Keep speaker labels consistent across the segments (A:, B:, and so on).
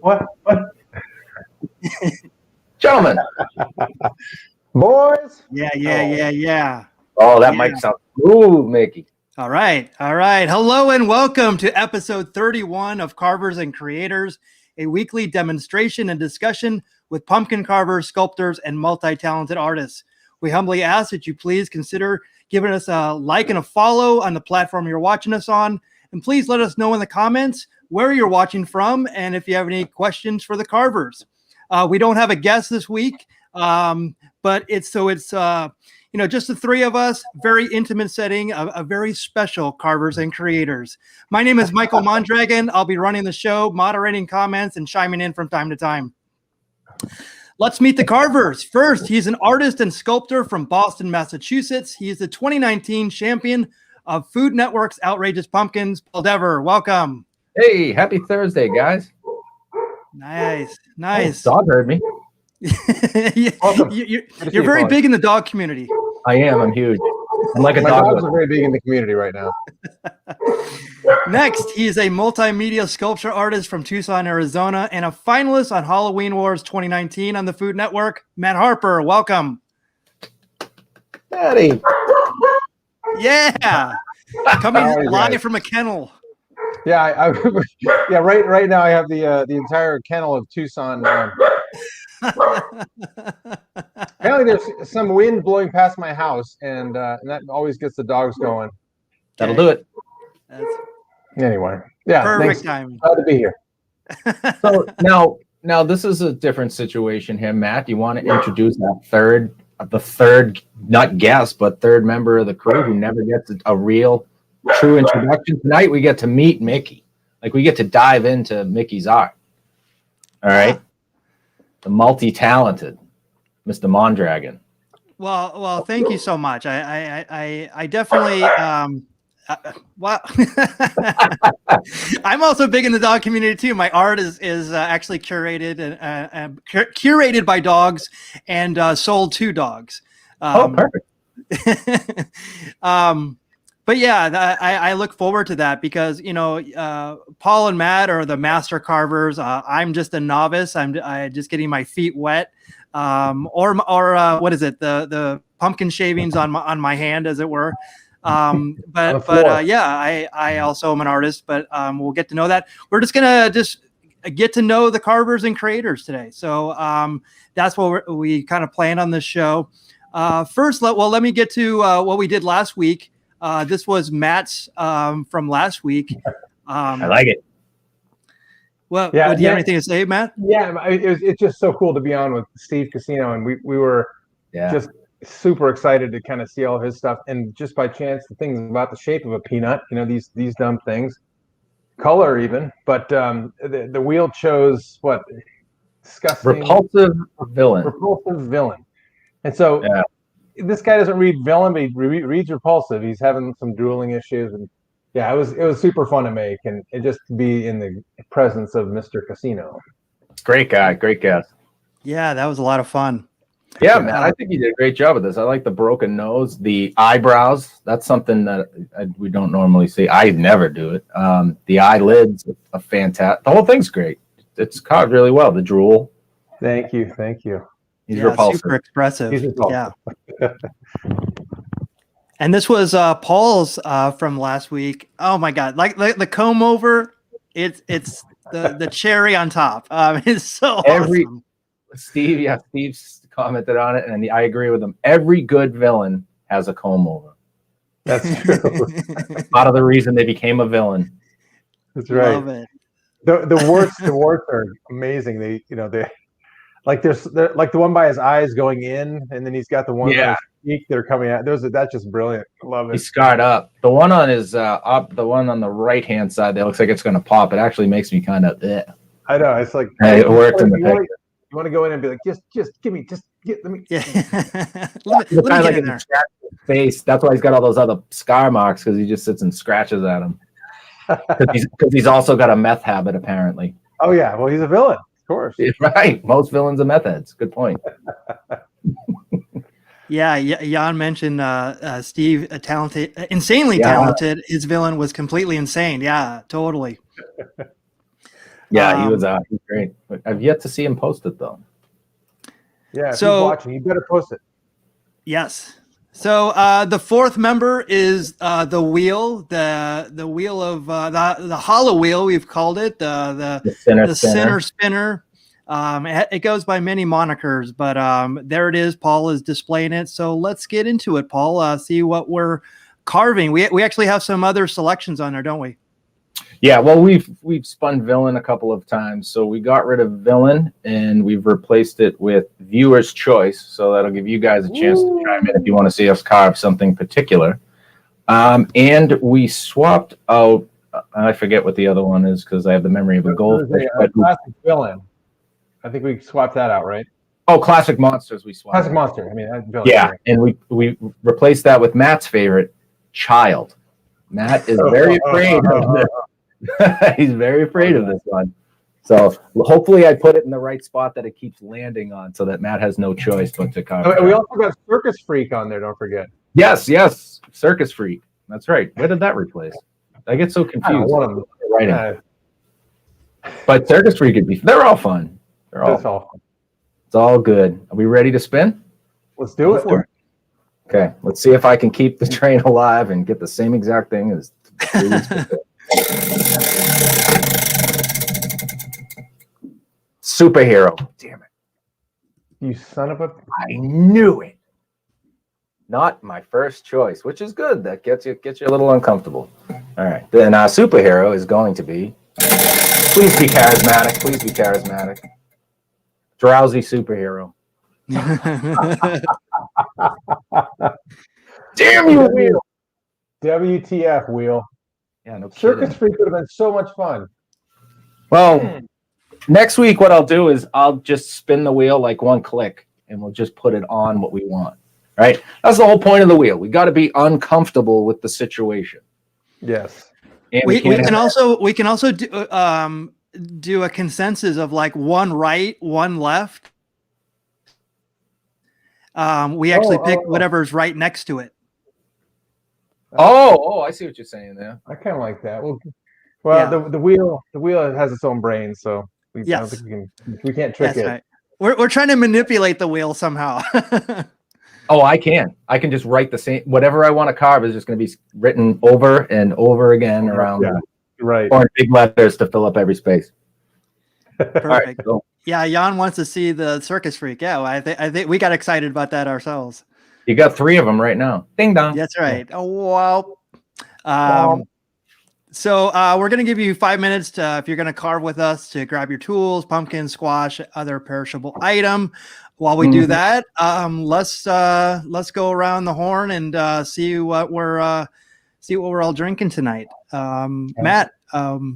A: What?
B: Gentlemen.
A: Boys.
C: Yeah.
B: Oh, that mic sounds smooth, Mickey.
C: All right. Hello and welcome to episode 31 of Carvers and Creators, a weekly demonstration and discussion with pumpkin carvers, sculptors, and multi-talented artists. We humbly ask that you please consider giving us a like and a follow on the platform you're watching us on. And please let us know in the comments where you're watching from and if you have any questions for the carvers. We don't have a guest this week, but it's just the three of us, very intimate setting, a very special Carvers and Creators. My name is Michael Mondragon. I'll be running the show, moderating comments, and chiming in from time to time. Let's meet the Carvers. First, he's an artist and sculptor from Boston, Massachusetts. He is the 2019 champion of Food Network's Outrageous Pumpkins. Paul Dever, welcome.
B: Hey, happy Thursday, guys.
C: Nice.
B: Oh, dog heard me.
C: You're very big in the dog community.
B: I am. I'm huge. I'm like a
A: My
B: dog.
A: dogs are very big in the community right now.
C: Next, he is a multimedia sculpture artist from Tucson, Arizona, and a finalist on Halloween Wars 2019 on the Food Network. Matt Harper, welcome.
A: Daddy.
C: Yeah. Coming live from a kennel.
A: Yeah, Right now I have the entire kennel of Tucson. Apparently, there's some wind blowing past my house, and that always gets the dogs going.
B: That'll do it.
A: Anyway, yeah,
C: perfect timing.
A: Glad to be here.
B: So now this is a different situation here, Matt. You want to introduce the third, not guest, but third member of the crew who never gets a real, true introduction. Tonight we get to meet Mickey. Like we get to dive into Mickey's art. All right. The multi-talented Mr. Mondragon.
C: Well, thank you so much. I definitely wow. I'm also big in the dog community too. My art is actually curated and curated by dogs and sold to dogs.
B: Perfect.
C: But yeah, I look forward to that because, Paul and Matt are the master carvers. I'm just a novice. I'm just getting my feet wet. Or what is it? The pumpkin shavings on my hand, as it were. But I also am an artist, but we'll get to know that. We're just going to get to know the Carvers and Creators today. So that's what we kind of plan on this show. First, let me get to what we did last week. This was Matt's from last week.
B: I like it.
C: Well, do you have anything to say, Matt?
A: Yeah, it's just so cool to be on with Steve Casino, and we were just super excited to kind of see all of his stuff. And just by chance, the things about the shape of a peanut, these dumb things, color even. But the wheel chose what? Disgusting.
B: Repulsive villain.
A: And so. Yeah. This guy doesn't read villain, but he reads repulsive. He's having some drooling issues, and yeah, it was super fun to make, and just to be in the presence of Mr. Casino.
B: Great guy, great guest.
C: Yeah, that was a lot of fun.
B: Yeah, man, I think you did a great job with this. I like the broken nose, the eyebrows. That's something that we don't normally see. I never do it. The eyelids are fantastic. The whole thing's great. It's carved really well. The drool.
A: Thank you.
C: He's repulsive. Super expressive. Yeah. And this was Paul's from last week. Oh my God! Like the comb over, it's the cherry on top. It's so awesome.
B: Steve's commented on it, and I agree with him. Every good villain has a comb over.
A: That's true.
B: Part of the reason they became a villain.
A: That's right.
C: Love it.
A: The warts are amazing. They like there's like the one by his eyes going in, and then he's got the one by his cheek that are coming out. That's just brilliant. Love it.
B: He's scarred up. The one on his the one on the right hand side that looks like it's going to pop. It actually makes me kind of.
A: I know. It's like
B: it worked in the picture.
A: You want to go in and be like, just give me, let me.
C: Yeah. let me get in there.
B: Face. That's why he's got all those other scar marks, because he just sits and scratches at him. Because he's also got a meth habit, apparently.
A: Oh yeah, well he's a villain. Of course.
B: Right. Most villains are meth heads. Good point.
C: Yeah, Jan mentioned Steve, insanely talented. His villain was completely insane. Yeah, totally.
B: Yeah, he's great. But I've yet to see him post it though.
A: Yeah, if he's watching, you better post it.
C: Yes. So the fourth member is the wheel, the wheel of the hollow wheel, we've called it, the center spinner. It goes by many monikers, but there it is. Paul is displaying it. So let's get into it, Paul. See what we're carving. We actually have some other selections on there, don't we?
B: Yeah, well, we've spun Villain a couple of times. So we got rid of Villain and we've replaced it with Viewer's Choice. So that'll give you guys a chance to chime in if you want to see us carve something particular. And we swapped out, I forget what the other one is because I have the memory of a goldfish.
A: Classic Villain. I think we swapped that out, right?
B: Oh, Classic Monsters we swapped.
A: Classic Monster. I mean, Villain.
B: Yeah, and we replaced that with Matt's favorite, Child. Matt is very afraid of this. He's very afraid of this one. So hopefully I put it in the right spot that it keeps landing on so that Matt has no choice but to carve.
A: We also got Circus Freak on there, don't forget.
B: Yes, Circus Freak. That's right. Where did that replace? I get so confused. But Circus Freak could be, they're all fun. It's all good. Are we ready to spin?
A: Let's do it.
B: Okay, let's see if I can keep the train alive and get the same exact thing as 3 weeks before. Superhero. Damn it.
A: You son of a...
B: I knew it. Not my first choice, which is good. That gets you a little uncomfortable. All right. Then superhero is going to be... Please be charismatic. Please be charismatic. Drowsy superhero. Damn you, Wheel.
A: WTF, Wheel.
B: Yeah, no
A: Circus
B: kidding.
A: Freak would have been so much fun.
B: Well, next week what I'll do is I'll just spin the wheel like one click and we'll just put it on what we want. Right? That's the whole point of the wheel. We got to be uncomfortable with the situation.
A: Yes.
C: And we can also do a consensus of like one right, one left. We actually pick whatever's right next to it.
B: Oh, I see what you're saying there.
A: I kind of like that. Well, yeah. the wheel has its own brain, so I don't think we can't trick it.
C: Right. We're trying to manipulate the wheel somehow.
B: Oh, I can just write the same, whatever I want to carve is just going to be written over and over again around.
A: Yeah. Right.
B: Or in big letters to fill up every space.
C: Perfect.
B: Right, cool.
C: Yeah, Jan wants to see the Circus Freak. Yeah, I think we got excited about that ourselves.
B: You got 3 of them right now. Ding dong.
C: That's right. Oh wow. So we're going to give you 5 minutes to, if you're going to carve with us, to grab your tools, pumpkin, squash, other perishable item. While we do that, let's go around the horn and see what we're all drinking tonight. Matt,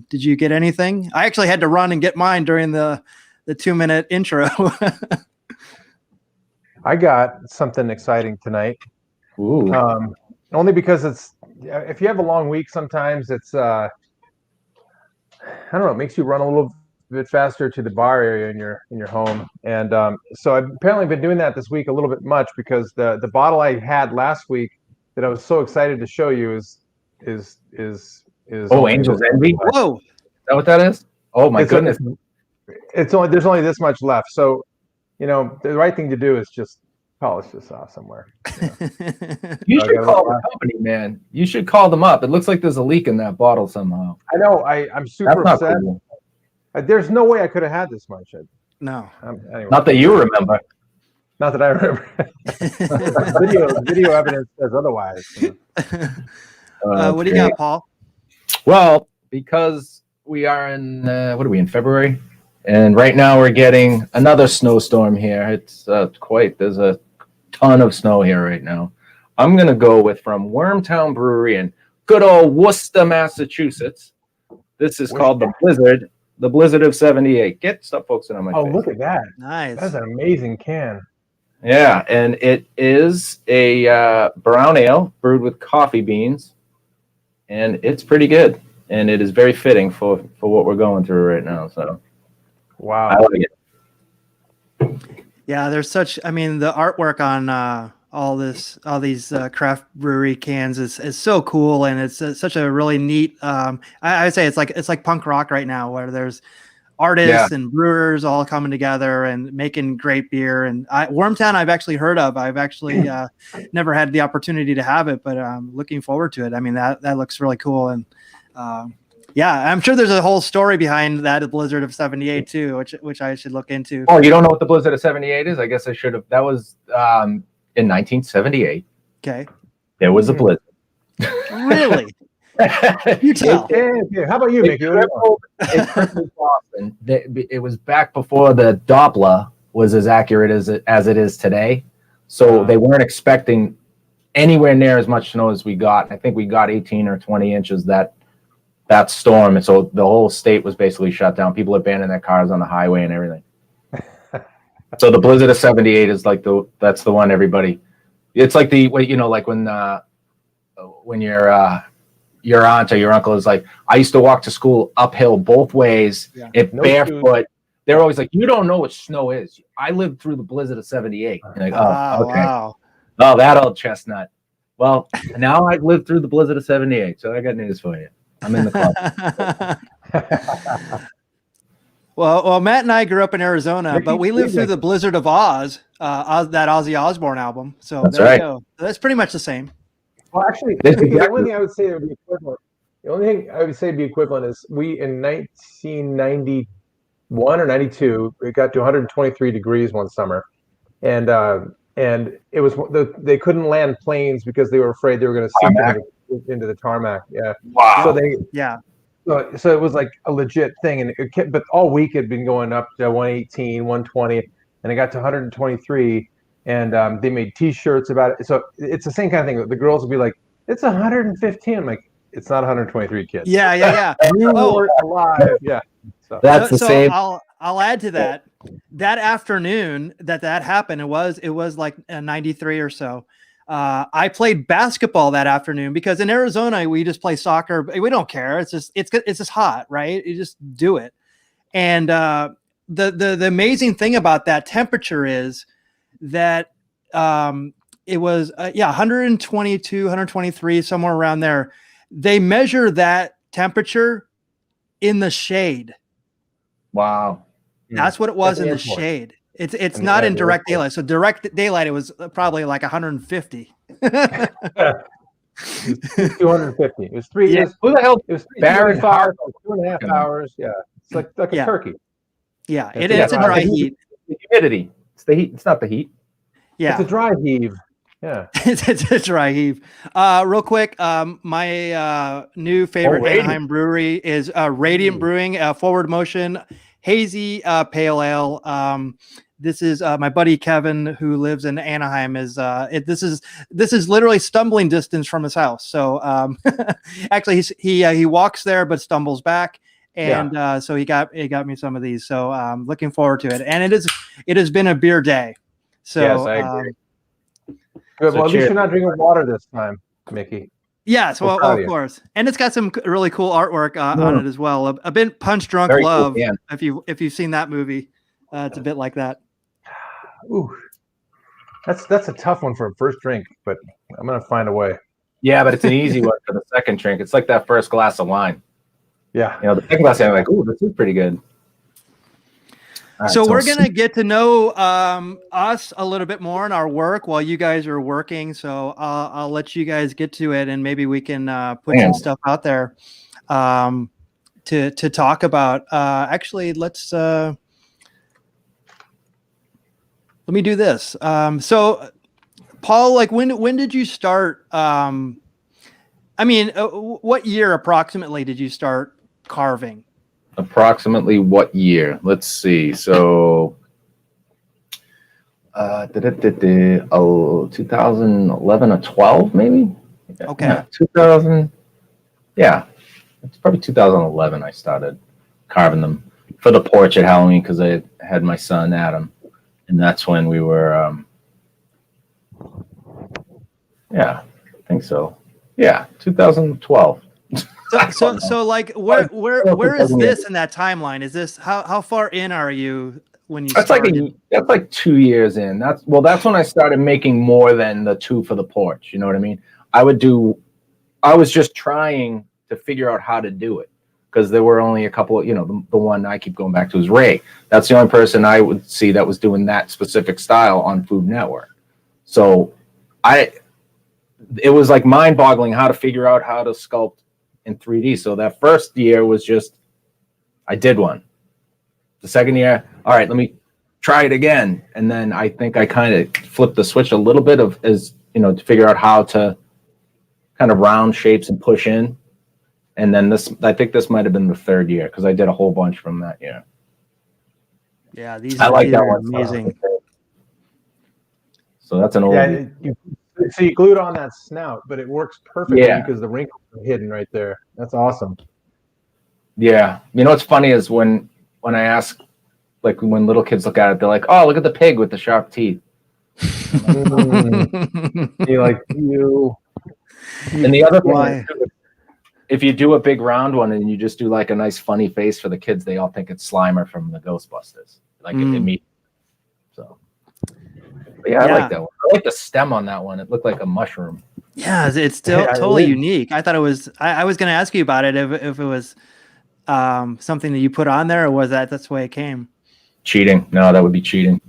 C: did you get anything? I actually had to run and get mine during the 2-minute intro. I
A: got something exciting tonight.
B: Ooh.
A: Only because if you have a long week, sometimes it's I don't know, it makes you run a little bit faster to the bar area in your home. And so I've apparently been doing that this week a little bit much because the bottle I had last week that I was so excited to show you is
B: Angel's Envy.
C: Whoa.
B: Is that what that is? Oh my goodness.
A: There's only this much left. So, the right thing to do is just polish this off somewhere.
B: You should call the company, man. You should call them up. It looks like there's a leak in that bottle somehow.
A: I know. I'm super upset. Cool. There's no way I could have had this much.
C: No.
B: Anyway. Not that you remember.
A: Not that I remember. video evidence says otherwise.
C: What do you got, Paul?
B: Well, because we are in what are we in February, and right now we're getting another snowstorm here. It's there's a ton of snow here right now. I'm gonna go with from Wormtown Brewery in good old Worcester, Massachusetts. This is called the Blizzard. The Blizzard of 78. Stop focusing on my face.
A: Oh, look at that.
C: Nice.
A: That's an amazing can.
B: Yeah, and it is a brown ale brewed with coffee beans, and it's pretty good. And it is very fitting for what we're going through right now. So,
A: wow.
B: I like it.
C: Yeah, there's the artwork on all these craft brewery cans is so cool, and it's such a really neat. I say it's like punk rock right now, where there's artists and brewers all coming together and making great beer. And Wormtown, I've actually heard of. I've actually never had the opportunity to have it, but I'm looking forward to it. I mean, that looks really cool. And yeah, I'm sure there's a whole story behind that Blizzard of '78 too, which I should look into.
B: Oh, you don't know what the Blizzard of '78 is? I guess I should have. That was in 1978.
C: Okay.
B: There was a blizzard.
C: Really? You tell.
A: Yeah. How about you, Mickey?
B: It crippled Boston. It was back before the Doppler was as accurate as it is today. So they weren't expecting anywhere near as much snow as we got. I think we got 18 or 20 inches that storm. And so the whole state was basically shut down. People abandoned their cars on the highway and everything. So the Blizzard of '78 is like that's the one everybody. It's like like when your aunt or your uncle is like, I used to walk to school uphill both ways, barefoot. They're always like, you don't know what snow is. I lived through the Blizzard of '78. You're like, oh, okay. Wow. Oh, that old chestnut. Well, now I've lived through the Blizzard of '78, so I got news for you. I'm in the club.
C: Well, Matt and I grew up in Arizona, but we lived through the Blizzard of Oz, that Ozzy Osbourne album. So
B: that's
C: there
B: right.
C: you go. That's pretty much the same.
A: Well, actually, the only thing I would say would be equivalent. The only thing I would say would be equivalent is we in 1991 or 92, it got to 123 degrees one summer, and it was they couldn't land planes because they were afraid they were going to sink into the tarmac. Yeah.
B: Wow.
A: So it was like a legit thing, and but all week it had been going up to 118, 120, and it got to 123. And they made T-shirts about it. So it's the same kind of thing. The girls would be like, "It's 115." I'm like, "It's not 123, kids."
C: Yeah.
A: You weren't alive. Yeah.
B: So that's the same.
C: I'll add to that. That afternoon that happened, it was like 93 or so. I played basketball that afternoon because in Arizona we just play soccer. We don't care. It's just hot, right? You just do it. And the amazing thing about that temperature is that it was 122, 123, somewhere around there. They measure that temperature in the shade.
B: Wow.
C: That's what it was in the shade. It's not in direct daylight. So direct daylight, it was probably like 150.
A: 250. It was 3 years.
B: Who the hell?
A: It was
B: 3
A: hours, 2.5 hours. Yeah. It's like a turkey.
C: Yeah. It's a dry heat.
B: The humidity. It's the heat. It's not the heat.
C: Yeah.
A: It's a dry heave. Yeah.
C: It's a dry heave. Real quick, my new favorite Anaheim brewery is Radiant Brewing, Forward Motion Hazy Pale Ale. This is my buddy Kevin, who lives in Anaheim. This is literally stumbling distance from his house. So actually, he walks there but stumbles back, and so he got me some of these. So looking forward to it. And it has been a beer day. So
B: yes, I agree.
A: Good. Well, at least you're not drinking water this time, Mickey.
C: Yes, well, of course, and it's got some really cool artwork on it as well. A bit Punch Drunk Very Love. Cool, if you've seen that movie, it's a bit like that.
A: Ooh, that's a tough one for a first drink, but I'm gonna find a way.
B: Yeah, but it's an easy one for the second drink. It's like that first glass of wine.
A: Yeah,
B: the second glass, I'm like, ooh, this is pretty good.
C: Right, so we're going to get to know us a little bit more in our work while you guys are working. So I'll let you guys get to it, and maybe we can put some stuff out there to talk about. Actually, let me do this. So Paul, like when did you start? What year approximately did you start carving?
B: Approximately what year? Let's see. So 2011 or 12 maybe.
C: Okay.
B: Yeah, 2000. Yeah, it's probably 2011 I started carving them for the porch at Halloween because I had my son Adam, and that's when we were yeah, I think so. Yeah, 2012.
C: So like where is this in that timeline? Is this how far in are you when you started?
B: That's like 2 years in. That's when I started making more than the two for the porch. You know what I mean? I was just trying to figure out how to do it. because there were only a couple, the one I keep going back to is Ray. That's the only person I would see that was doing that specific style on Food Network. So it was like mind-boggling how to figure out how to sculpt in 3D. So that first year was just, I did one. The second year, all right, let me try it again. And then I think I kind of flipped the switch a little bit to figure out how to kind of round shapes and push in. And then I think this might have been the third year because I did a whole bunch from that year.
C: Yeah,
B: I like that one.
C: Amazing.
B: So that's an old.
A: Yeah, so you glued on that snout, but it works perfectly because the wrinkles are hidden right there. That's awesome.
B: Yeah, what's funny is when I ask, like when little kids look at it, they're like, "Oh, look at the pig with the sharp teeth."
A: You're like you.
B: And the other thing, if you do a big round one and you just do like a nice funny face for the kids, they all think it's Slimer from the Ghostbusters. Like it. So, but yeah, I like that one. I like the stem on that one. It looked like a mushroom.
C: Yeah, it's still totally unique. I thought it was. I was going to ask you about it if it was something that you put on there, or was that's the way it came?
B: Cheating? No, that would be cheating.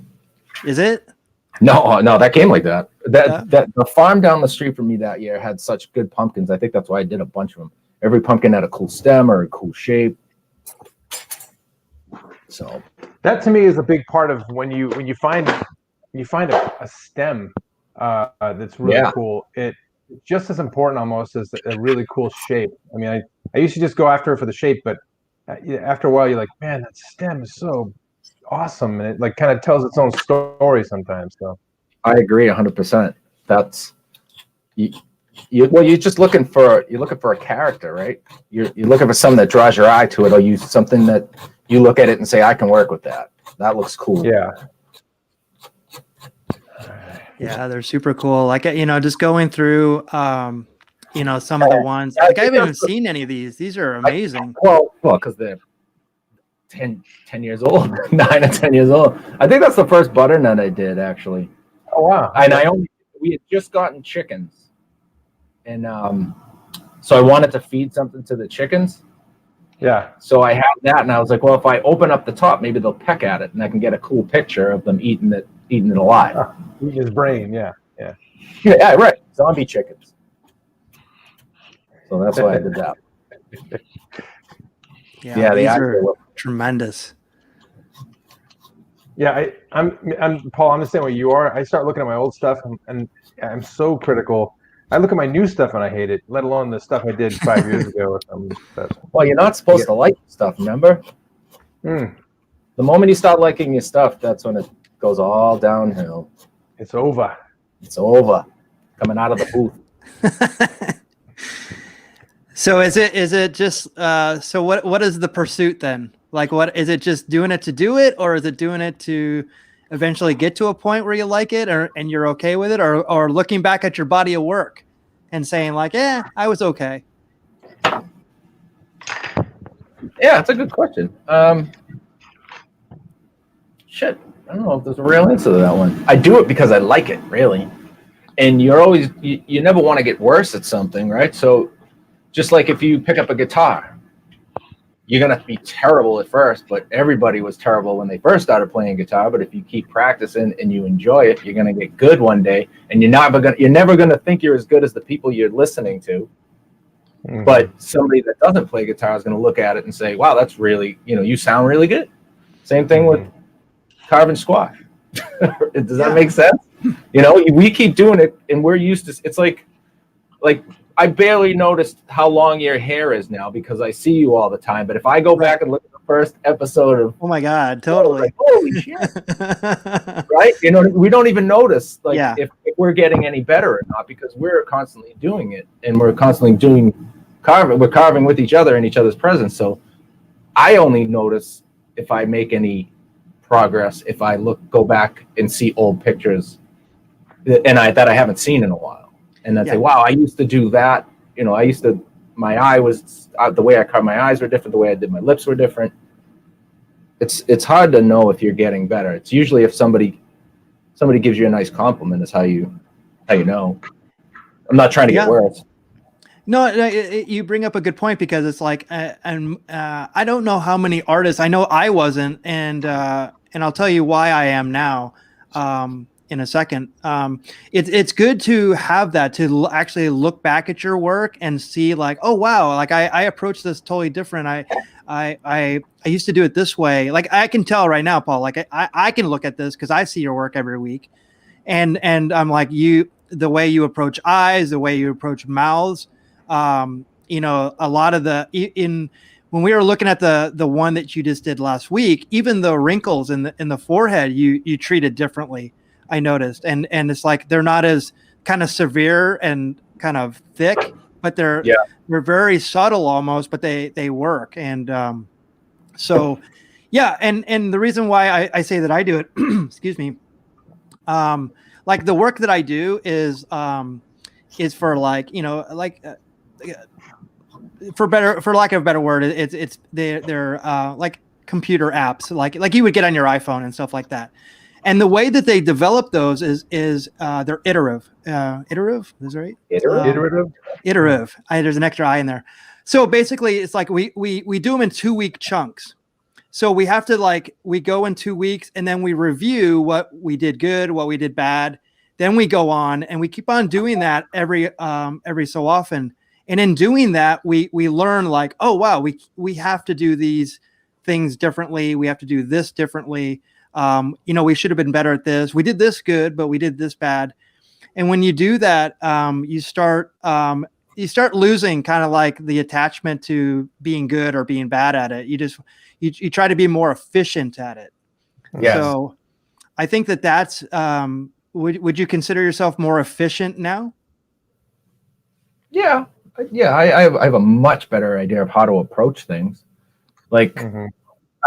C: Is it?
B: No, that came like that. That the farm down the street from me that year had such good pumpkins. I think that's why I did a bunch of them. Every pumpkin had a cool stem or a cool shape. So
A: that to me is a big part of when you find a stem that's really cool. It's just as important almost as a really cool shape. I mean, I used to just go after it for the shape, but after a while you're like, man, that stem is so awesome, and it like kind of tells its own story sometimes. So
B: I agree 100%. That's you're just looking for a character, right? You're looking for something that draws your eye to it, or something that you look at it and say, I can work with that. That looks cool.
A: Yeah,
C: they're super cool. Like just going through some of the ones. Like I haven't even seen any of these. These are amazing.
B: Well, because they're 10 years old, 9 or 10 years old. I think that's the first butternut I did, actually.
A: Oh wow!
B: And we had just gotten chickens, and so I wanted to feed something to the chickens.
A: Yeah.
B: So I had that, and I was like, well, if I open up the top, maybe they'll peck at it, and I can get a cool picture of them eating it alive.
A: Eating his brain, yeah,
B: right. Zombie chickens. So that's why I did that.
C: Yeah, these are tremendous.
A: Yeah, I'm Paul. I'm the same way you are. I start looking at my old stuff, and I'm so critical. I look at my new stuff and I hate it, let alone the stuff I did 5 years ago or something.
B: Well, you're not supposed to like stuff, remember? The moment you start liking your stuff, that's when it goes all downhill.
A: It's over.
B: It's over. Coming out of the booth.
C: So is it just so what is the pursuit then? Like what is it, just doing it to do it, or is it doing it to eventually get to a point where you like it and you're okay with it, or looking back at your body of work and saying like, I was okay?
B: Yeah, that's a good question. Shit, I don't know if there's a real answer to that one. I do it because I like it, really. And you never want to get worse at something, right? So just like if you pick up a guitar, you're going to be terrible at first, but everybody was terrible when they first started playing guitar. But if you keep practicing and you enjoy it, you're going to get good one day, and you're never going to think you're as good as the people you're listening to. Mm-hmm. But somebody that doesn't play guitar is going to look at it and say, wow, that's really, you sound really good. Same thing with carving squash. Does that make sense? We keep doing it, and we're used to, it's like I barely noticed how long your hair is now because I see you all the time. But if I go back and look at the first episode of,
C: oh my God, totally.
B: Like, holy shit. Right? We don't even notice if we're getting any better or not, because we're constantly doing it, and we're constantly carving. We're carving with each other in each other's presence. So I only notice if I make any progress, if I go back and see old pictures that I haven't seen in a while. And then say, wow, I used to do that. My eye was, the way I carved my eyes were different. The way I did my lips were different. It's hard to know if you're getting better. It's usually if somebody gives you a nice compliment is how you know. I'm not trying to get worse.
C: No, you bring up a good point because it's like, I don't know how many artists. I know I wasn't, and I'll tell you why I am now. In a second. It's good to have that, to actually look back at your work and see like, oh wow, like I approach this totally different. I used to do it this way. Like I can tell right now, Paul. Like I can look at this because I see your work every week, and I'm like, the way you approach eyes, the way you approach mouths. You know, a lot of when we were looking at the one that you just did last week, even the wrinkles in the forehead, you treated differently. I noticed, and it's like they're not as kind of severe and kind of thick, but they're very subtle almost, but they work. And so yeah, and the reason why I say that I do it, excuse me, like the work that I do is for like, you know, like for lack of a better word, they're like computer apps, like you would get on your iPhone and stuff like that. And the way that they develop those is they're iterative. Iterative, is that right? Iterative. There's an extra I in there. So basically, it's like we do them in 2-week chunks. So we have to we go in 2 weeks and then we review what we did good, what we did bad. Then we go on and we keep on doing that every so often. And in doing that, we learn like, oh wow, we have to do these things differently. We have to do this differently. You know, we should have been better at this. We did this good, but we did this bad. And when you do that, you start losing kind of like the attachment to being good or being bad at it. You try to be more efficient at it.
B: Yes.
C: So I think that's, would you consider yourself more efficient now?
B: Yeah. I have a much better idea of how to approach things. Like,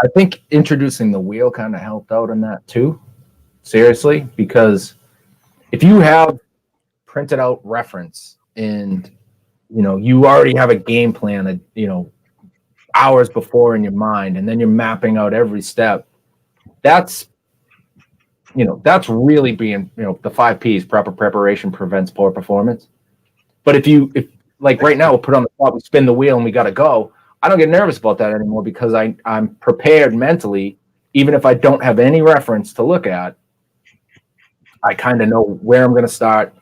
B: I think introducing the wheel kind of helped out in that too. Seriously, because if you have printed out reference and, you know, you already have a game plan, you know, hours before in your mind, and then you're mapping out every step, that's really being, you know, the 5 Ps, proper preparation prevents poor performance. But if like right now, we'll put on the spot, we spin the wheel and we got to go. I don't get nervous about that anymore because I'm prepared mentally, even if I don't have any reference to look at. I kind of know where I'm going to start,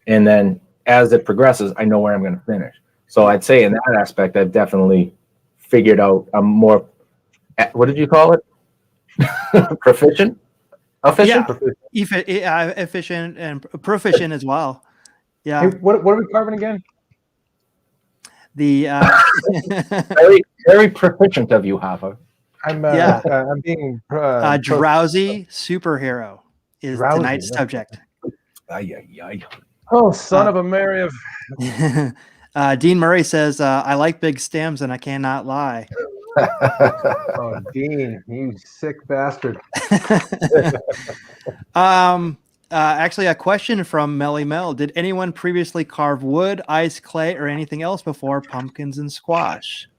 B: and then as it progresses, I know where I'm going to finish. So I'd say in that aspect, I've definitely figured out I'm more, what did you call it? Proficient? Efficient?
C: Yeah, efficient and proficient as well. Yeah.
A: Hey, what are we carving again?
C: The
B: very, very proficient of you, Harper.
A: I'm being
C: drowsy superhero is tonight's subject.
A: Oh, son of a Mary of.
C: Dean Murray says, I like big stems and I cannot lie.
A: Oh, Dean, you sick bastard.
C: Actually, a question from Melly Mel. Did anyone previously carve wood, ice, clay, or anything else before pumpkins and squash?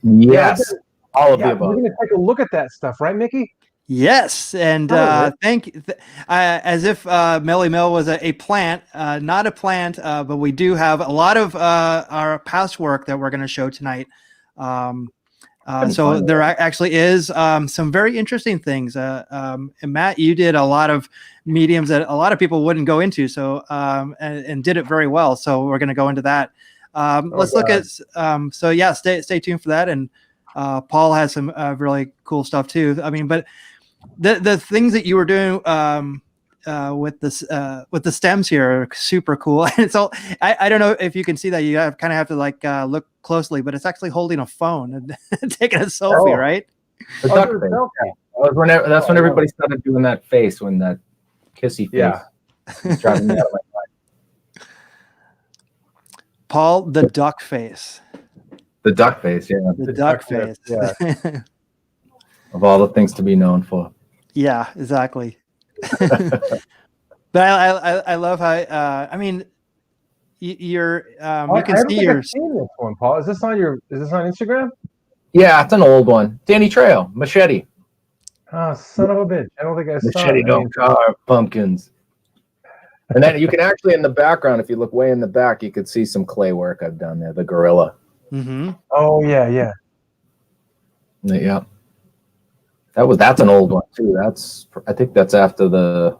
B: Yes. All of the above.
A: We're going to take a look at that stuff, right, Mickey?
C: Yes. And thank you. As if Melly Mel was a plant, not a plant, but we do have a lot of our past work that we're going to show tonight. So there actually is some very interesting things. And Matt, you did a lot of mediums that a lot of people wouldn't go into. So and did it very well. So we're going to go into that. Let's look at. So yeah, stay tuned for that. And Paul has some really cool stuff too. I mean, but the things that you were doing with the stems here are super cool. And so I don't know if you can see that. You kind of have to look closely, but it's actually holding a phone and taking a selfie, right?
B: The duck face. That's when everybody started doing that face, when that kissy face. Was driving me out of my mind.
C: Paul, the duck face.
B: The duck face, yeah.
C: The duck face.
A: Yeah.
B: Of all the things to be known for.
C: Yeah, exactly. But I love how I mean you're you can see your.
A: I've seen this one, Paul. Is this on Instagram?
B: Yeah, it's an old one. Danny Trail, machete.
A: Oh, son of a bitch! I don't think I saw it.
B: Machete don't carve pumpkins. And then you can actually, in the background, if you look way in the back, you could see some clay work I've done there. The gorilla.
C: Mm-hmm.
A: Oh yeah.
B: Yeah. That's an old one too. I think that's after the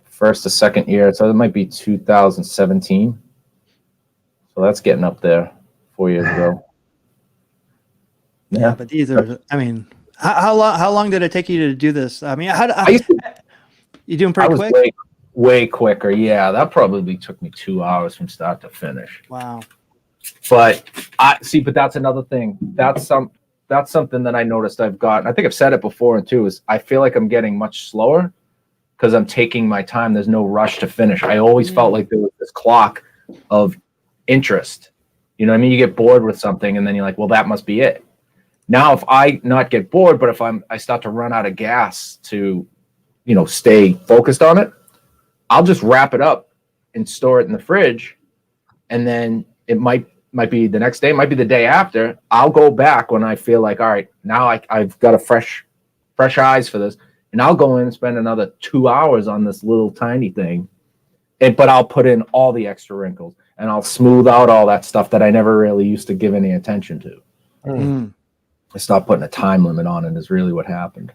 B: first or second year. So it might be 2017. So that's getting up there 4 years ago.
C: Yeah, but these are, I mean, how long did it take you to do this? I mean, you doing pretty quick?
B: Way quicker. Yeah, that probably took me 2 hours from start to finish.
C: Wow.
B: But but that's another thing. That's something that I noticed I've got. I think I've said it before too, is I feel like I'm getting much slower because I'm taking my time. There's no rush to finish. I always felt like there was this clock of interest. You know what I mean? You get bored with something and then you're like, well, that must be it. Now, if I not get bored, but if I start to run out of gas to, stay focused on it, I'll just wrap it up and store it in the fridge. And then it might be the next day, might be the day after. I'll go back when I feel like, all right, now I've got a fresh eyes for this. And I'll go in and spend another 2 hours on this little tiny thing. But I'll put in all the extra wrinkles and I'll smooth out all that stuff that I never really used to give any attention to.
C: Mm.
B: I stopped putting a time limit on it is really what happened.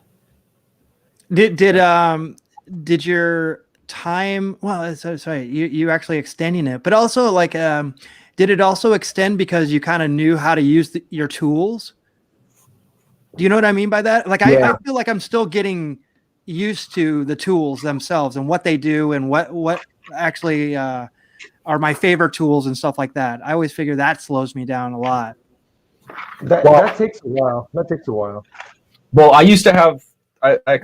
C: Did your time, well, sorry, you actually extending it, but also like, did it also extend because you kind of knew how to use your tools? Do you know what I mean by that? Like, I feel like I'm still getting used to the tools themselves and what they do and what actually are my favorite tools and stuff like that. I always figure that slows me down a lot.
A: That takes a while.
B: Well, I used to have,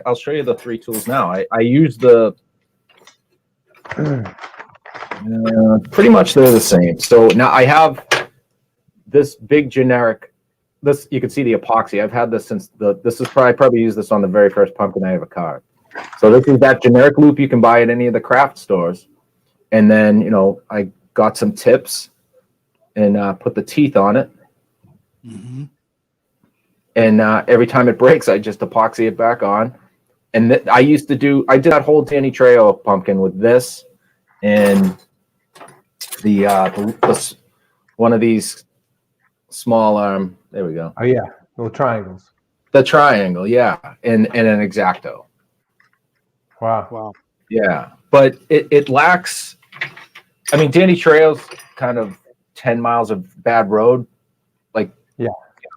B: I'll show you the three tools now. I use the, pretty much they're the same. So now I have this big generic, you can see the epoxy. I've had this since I probably used this on the very first pumpkin I ever carved. So this is that generic loop you can buy at any of the craft stores. And then, I got some tips and put the teeth on it. Mm-hmm. And every time it breaks, I just epoxy it back on. And I did that whole Danny Trejo pumpkin with this and the one of these small there we go.
A: Oh yeah, little triangles.
B: The triangle, yeah, and an X-Acto.
A: Wow.
B: Yeah, but it lacks. I mean, Danny Trejo's kind of 10 miles of bad road, like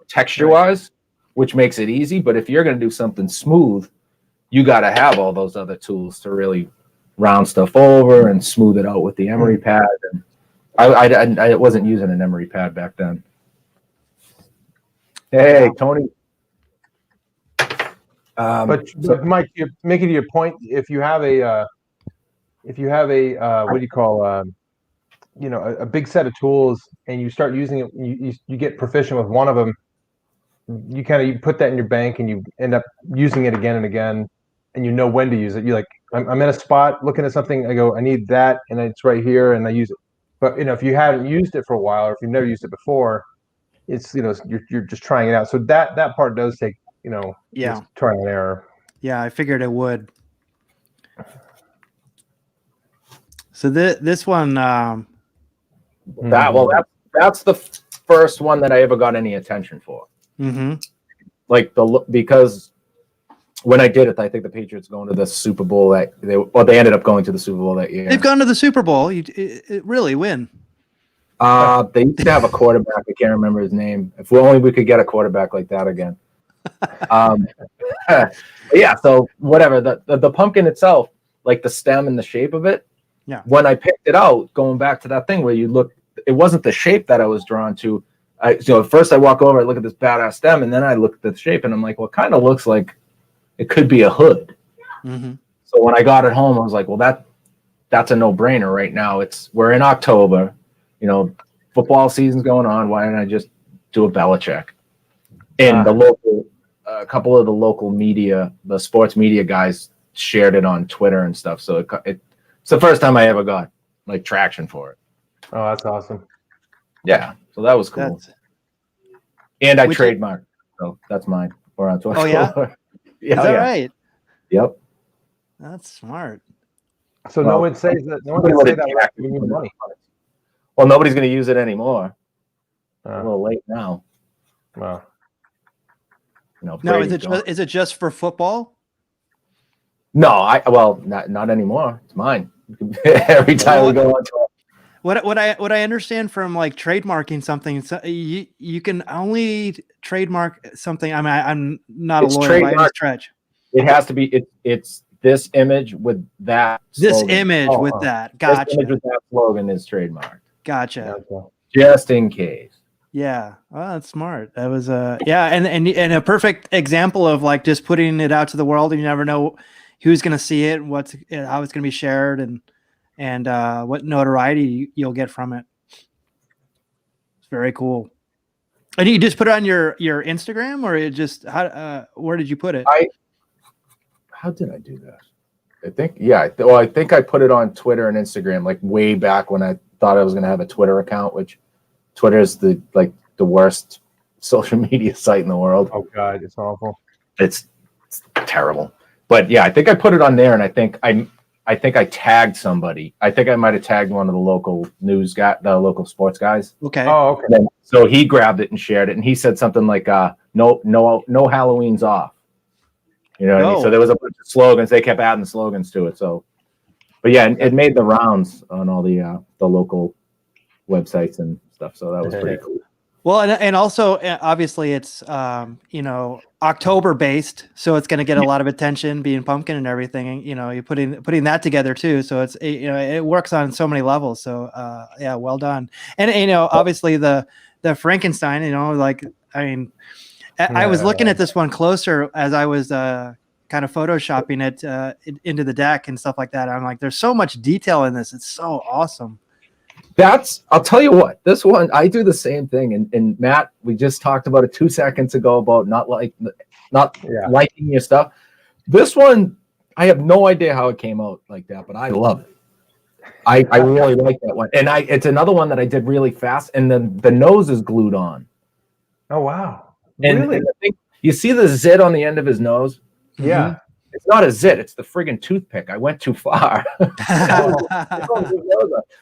B: texture-wise, which makes it easy. But if you're going to do something smooth, you got to have all those other tools to really round stuff over and smooth it out with the emery pad. And I wasn't using an emery pad back then. Hey, Tony.
A: But Mike, you're making your point. If you have a what do you call a big set of tools and you start using it, you get proficient with one of them. You put that in your bank and you end up using it again and again, and you know when to use it. You're like, I'm in a spot looking at something. I go, I need that, and it's right here, and I use it. But if you haven't used it for a while, or if you've never used it before, it's you're just trying it out. So that part does take trial and error.
C: Yeah, I figured it would. So this one,
B: that's the first one that I ever got any attention for.
C: Mm-hmm.
B: Because when I did it, I think the Patriots going to the Super Bowl they ended up going to the Super Bowl that year.
C: They've gone to the Super Bowl. It really win.
B: They used to have a quarterback. I can't remember his name. If only we could get a quarterback like that again. Yeah. So whatever the pumpkin itself, like the stem and the shape of it.
C: Yeah.
B: When I picked it out, going back to that thing where you look, it wasn't the shape that I was drawn to. First I walk over, I look at this badass stem, and then I look at the shape, and I'm like, well, it kind of looks like it could be a hood.
C: Mm-hmm.
B: So when I got it home, I was like, well, that's a no-brainer right now. We're in October, football season's going on. Why don't I just do a Belichick? And a couple of the local media, the sports media guys shared it on Twitter and stuff. So it's the first time I ever got traction for it.
A: Oh, that's awesome.
B: Yeah. So that was cool. And I trademarked. So that's mine. We're on Twitter.
C: Oh, yeah?
B: Yeah.
C: Is that right?
B: Yep.
C: That's smart.
A: So no one says that. No one can say that without giving you money.
B: Well, nobody's going to use it anymore. A little late now.
A: Well,
C: No, is it just for football?
B: No, not anymore. It's mine. Every time we go on to
C: What I understand from like trademarking something, so you can only trademark something. I mean, I'm not a lawyer by any stretch.
B: It has to be. It's this image with that.
C: This
B: slogan.
C: image with that. Gotcha.
B: This image with that slogan is trademarked.
C: Gotcha.
B: Just in case.
C: Yeah. Well, that's smart. That was and a perfect example of like just putting it out to the world, and you never know who's going to see it, how it's going to be shared, and what notoriety you'll get from it. It's very cool. And you just put it on your Instagram, or it just where did you put it?
B: How did I do that? I think I put it on Twitter and Instagram like way back when I thought I was going to have a Twitter account, which Twitter is the worst social media site in the world.
A: Oh God, it's awful.
B: It's terrible. But yeah, I think I put it on there, and I think I tagged somebody. I think I might have tagged one of the local news guy, the local sports guys.
C: Okay.
A: Oh, okay.
B: And so he grabbed it and shared it, and he said something like, "No Halloween's off." You know what I mean? So there was a bunch of slogans. They kept adding slogans to it. So, but yeah, it made the rounds on all the local websites and stuff. So that was pretty cool.
C: Well, and also obviously it's October based, so it's going to get a lot of attention, being pumpkin and everything. And you're putting that together too, so it's it works on so many levels. So yeah, well done. And obviously the Frankenstein. I was looking at this one closer as I was kind of photoshopping it into the deck and stuff like that. I'm like, there's so much detail in this. It's so awesome.
B: I'll tell you what, this one, I do the same thing. And Matt, we just talked about it 2 seconds ago about not liking your stuff. This one, I have no idea how it came out like that, but I love it. I really like that one. And it's another one that I did really fast, and then the nose is glued on.
A: Oh, wow.
B: And,
A: Really?
B: and I think you see the zit on the end of his nose?
A: Yeah.
B: Mm-hmm. It's not a zit. It's the friggin' toothpick. I went too far.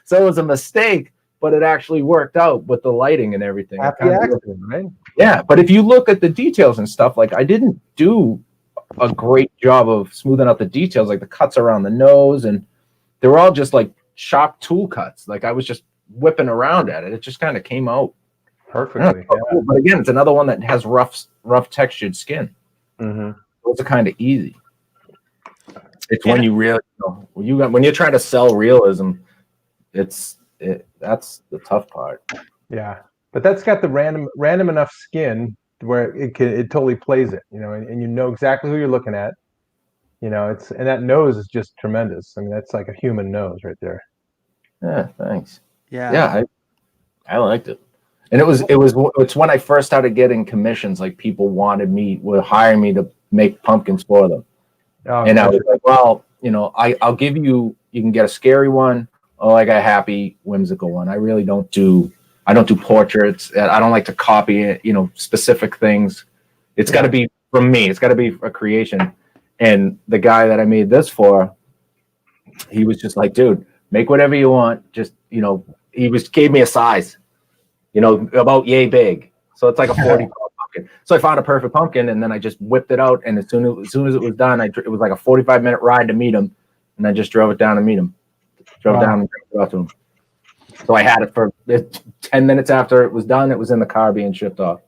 B: So it was a mistake, but it actually worked out with the lighting and everything.
A: Happy accident, right?
B: Yeah, but if you look at the details and stuff, like I didn't do a great job of smoothing out the details, like the cuts around the nose, and they were all just like sharp tool cuts. Like I was just whipping around at it. It just kind of came out
A: Perfectly.
B: Yeah. But again, it's another one that has rough textured skin.
A: Mm-hmm.
B: Those are kind of easy. It's when you really when you're trying to sell realism, that's the tough part.
A: Yeah, but that's got the random enough skin where it totally plays it, and you know exactly who you're looking at. And that nose is just tremendous. I mean, that's like a human nose right there.
B: Yeah, thanks.
C: Yeah,
B: I liked it. And it's when I first started getting commissions, like people would hire me to make pumpkins for them. Oh, and I was like, well, I'll give you can get a scary one or like a happy, whimsical one. I really don't do portraits. I don't like to copy it, specific things. It's got to be from me. It's got to be a creation. And the guy that I made this for, he was just like, dude, make whatever you want. Just, he gave me a size, about yay big. So it's like a 40 pumpkin. So I found a perfect pumpkin, and then I just whipped it out. And as soon as it was done, it was like a 45-minute ride to meet him, and I just drove it down to meet him. Drove down and drove it out to him. So I had it for 10 minutes after it was done. It was in the car being shipped off.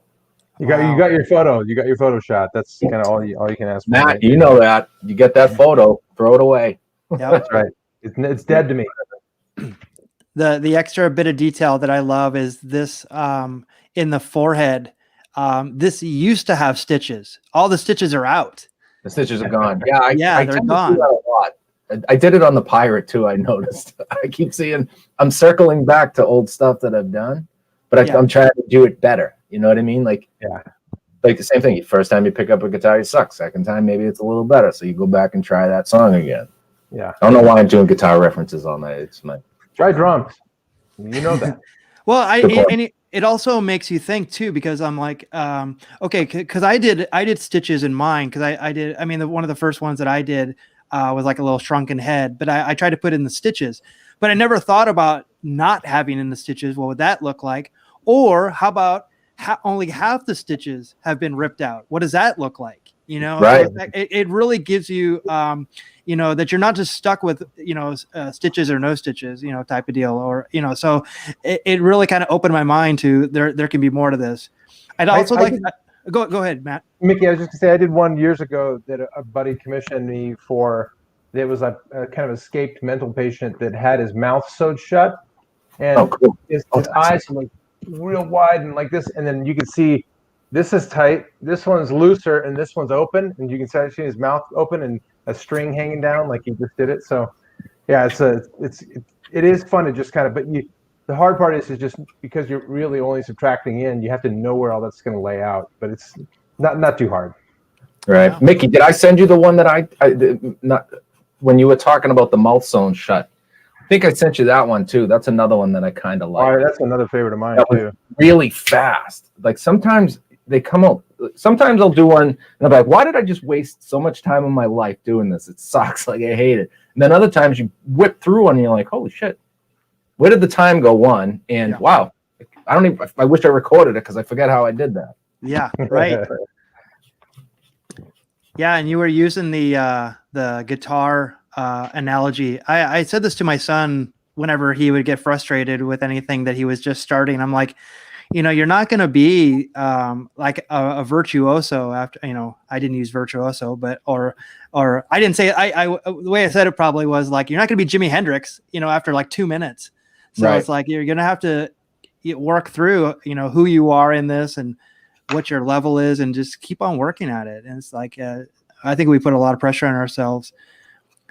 A: You got your photo. You got your photo shot. That's kind of all you can ask for.
B: Matt,
A: right?
B: you know that. You get that photo, throw it away.
C: Yeah,
A: that's right. It's dead to me.
C: The extra bit of detail that I love is this in the forehead. This used to have stitches. All the stitches are out.
B: The stitches are gone. Yeah,
C: they're gone.
B: Do that a lot. I did it on the pirate too. I noticed. I keep seeing. I'm circling back to old stuff that I've done, but I'm trying to do it better. You know what I mean? Like the same thing. First time you pick up a guitar, you suck. Second time, maybe it's a little better. So you go back and try that song again.
A: Yeah.
B: I don't know why I'm doing guitar references all night. It's my
A: try drums. You know that.
C: Well, it also makes you think too, because I'm like, okay, because I did stitches in mine because I did. I mean, one of the first ones that I did, with like a little shrunken head, but I tried to put in the stitches, but I never thought about not having in the stitches. What would that look like? Or how about only half the stitches have been ripped out? What does that look like? You know,
B: right.
C: So it really gives you, you know, that you're not just stuck with, you know, stitches or no stitches, you know, type of deal, or, you know, so it really kind of opened my mind to there can be more to this. I'd also go ahead, Matt.
A: Mickey, I was just gonna say, I did one years ago that a buddy commissioned me for. It was a kind of escaped mental patient that had his mouth sewed shut, and
B: cool.
A: his eyes were like real wide and like this, and then you could see this is tight, this one's looser, and this one's open, and you can see his mouth open and a string hanging down like he just did it. So, yeah, it is fun to just kind of, but the hard part is just because you're really only subtracting in, you have to know where all that's going to lay out, but it's not too hard.
B: Right. Wow. Mickey, did I send you the one that I not when you were talking about the mouth sewn shut? I think I sent you that one too. That's another one that I kind of like.
A: Oh, that's another favorite of mine too.
B: Really fast. Like sometimes they come out. Sometimes I'll do one and I'm like, why did I just waste so much time in my life doing this? It sucks. Like I hate it. And then other times you whip through one and you're like, holy shit. Where did the time go? One and wow, I wish I recorded it because I forget how I did that.
C: Yeah, right. Yeah, and you were using the guitar analogy. I said this to my son whenever he would get frustrated with anything that he was just starting. I'm like, you know, you're not going to be like a virtuoso after, you know, I didn't use virtuoso, but or I didn't say the way I said it probably was like, you're not going to be Jimi Hendrix, you know, after like 2 minutes. So It's like you're going to have to work through, you know, who you are in this and what your level is, and just keep on working at it. And it's like, I think we put a lot of pressure on ourselves.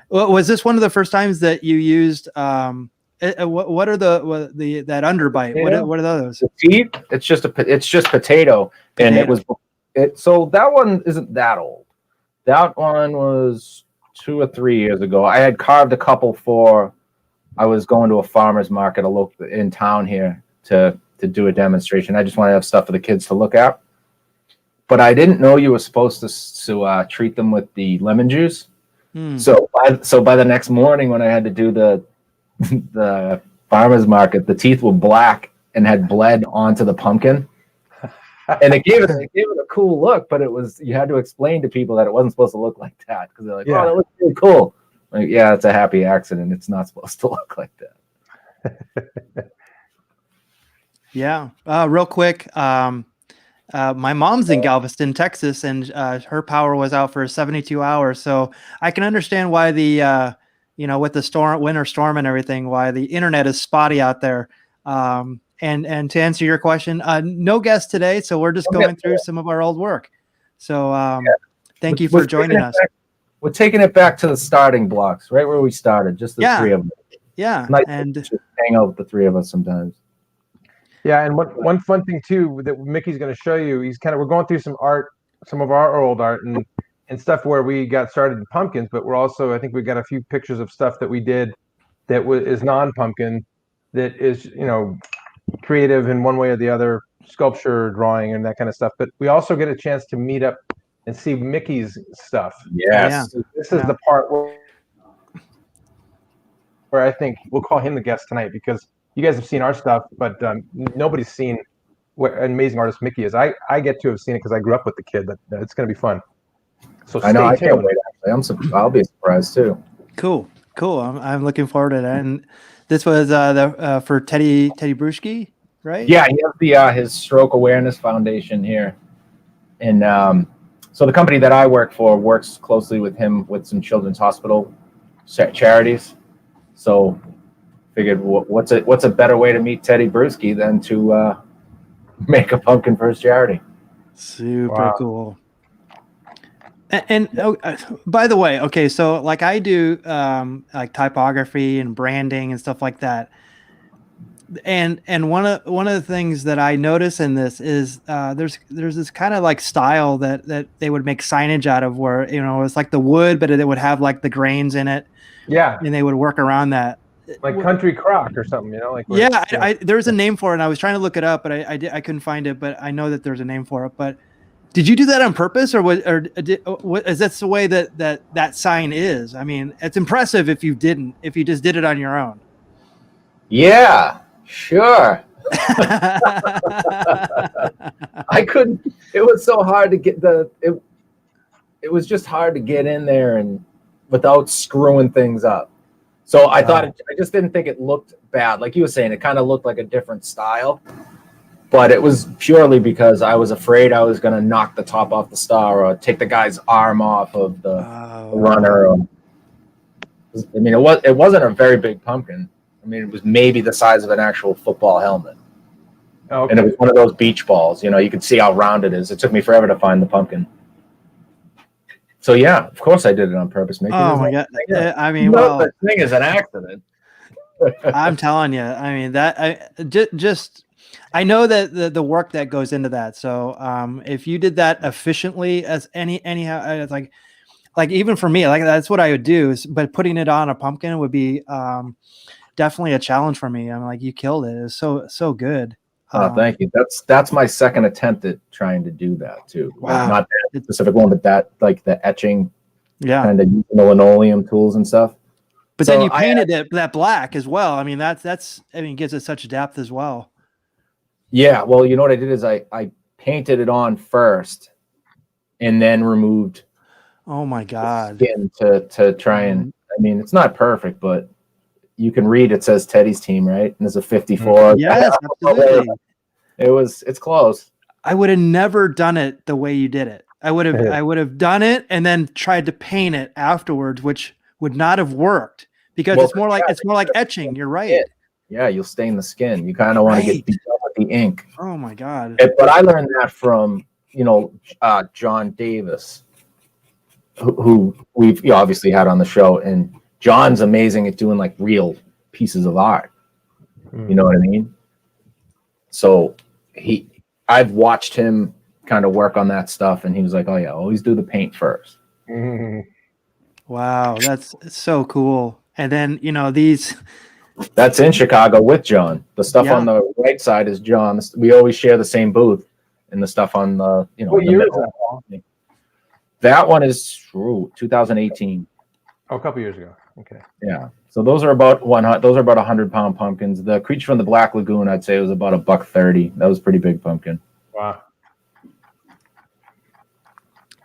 C: Was this one of the first times that you used? What are that underbite?
B: Yeah.
C: What are those?
B: The teeth. It's just potato, and so that one isn't that old. That one was 2 or 3 years ago. I had carved a couple I was going to a farmer's market in town here to do a demonstration. I just wanted to have stuff for the kids to look at. But I didn't know you were supposed to treat them with the lemon juice. So by the next morning when I had to do the farmer's market, the teeth were black and had bled onto the pumpkin. And it gave it a cool look, but you had to explain to people that it wasn't supposed to look like that because they're like, oh, that looks really cool. Like, yeah, it's a happy accident. It's not supposed to look like that.
C: Yeah. Real quick. My mom's in Galveston, Texas, and her power was out for 72 hours. So I can understand why with the winter storm and everything, why the internet is spotty out there. And to answer your question, no guest today. So we're just going through some of our old work. So thank you for joining us.
B: We're taking it back to the starting blocks, right where we started, just the three of us.
C: Yeah.
B: Nice and just hang out with the three of us sometimes.
A: Yeah, and one fun thing too that Mickey's going to show you, we're going through some of our old art and stuff where we got started in pumpkins, but we're also, I think we've got a few pictures of stuff that we did that is non-pumpkin, that is, you know, creative in one way or the other, sculpture, drawing, and that kind of stuff. But we also get a chance to meet up and see Mickey's stuff.
B: Yes.
A: Yeah. So this is the part where I think we'll call him the guest tonight, because you guys have seen our stuff, but nobody's seen what an amazing artist Mickey is. I get to have seen it because I grew up with the kid, but it's going to be fun. So
B: I know, I can't wait. Actually, I'll be surprised too.
C: Cool. I'm looking forward to that. And this was for Teddy Bruschi, right?
B: Yeah, he has his Stroke Awareness Foundation here, and so the company that I work for works closely with him with some children's hospital charities. So figured, what's a better way to meet Teddy Bruschi than to make a pumpkin for his charity?
C: Super cool. And by the way, okay, so like I do like typography and branding and stuff like that. And one of the things that I notice in this is there's this kind of like style that they would make signage out of, where, you know, it's like the wood, but it would have like the grains in it.
A: Yeah.
C: And they would work around that.
A: Like country crock or something, you know? Like
C: there's a name for it, and I was trying to look it up, but I couldn't find it, but I know that there's a name for it. But Did you do that on purpose, or is that the way that sign is? I mean, it's impressive if you just did it on your own.
B: Yeah, sure. I couldn't. It was so hard to get it was just hard to get in there and without screwing things up. So I thought I just didn't think it looked bad. Like you were saying, it kind of looked like a different style. But it was purely because I was afraid I was going to knock the top off the star or take the guy's arm off of the runner. I mean, it wasn't a very big pumpkin. I mean, it was maybe the size of an actual football helmet. Okay. And it was one of those beach balls. You know, you could see how round it is. It took me forever to find the pumpkin. So, yeah, of course I did it on purpose.
C: Oh, my God. I mean,
B: no such thing as an accident.
C: I'm telling you. I mean, I know that the work that goes into that. So if you did that efficiently as anyhow, it's like even for me, like that's what I would do. But putting it on a pumpkin would be definitely a challenge for me. I'm like, you killed it. It's so good.
B: Oh, thank you. That's my second attempt at trying to do that too.
C: Wow.
B: Not that specific one, but that like the etching,
C: kind
B: of using the linoleum tools and stuff.
C: But then you painted that black as well. I mean, gives it such depth as well.
B: Yeah, well, you know what I did is I painted it on first, and then removed.
C: Oh my God!
B: Skin to try and. I mean, it's not perfect, but you can read. It says Teddy's team, right? And there's a 54.
C: Yes, absolutely.
B: It's close.
C: I would have never done it the way you did it. I would have done it and then tried to paint it afterwards, which would not have worked because it's more like etching. You're right.
B: Yeah, you'll stain the skin. You kind of want to get beat up with the ink.
C: Oh my God!
B: But I learned that from John Davis, who we've obviously had on the show, and John's amazing at doing like real pieces of art. You know what I mean? So I've watched him kind of work on that stuff, and he was like, "Oh yeah, always do the paint first."
C: Wow, that's so cool. And then these.
B: That's in Chicago with John. The stuff on the right side is John. We always share the same booth, and the stuff on the
A: What year is that?
B: That one is 2018.
A: Oh, a couple years ago. Okay.
B: Yeah. So those are about 100-pound pumpkins. The Creature from the Black Lagoon, I'd say, was about $130. That was a pretty big pumpkin.
A: Wow.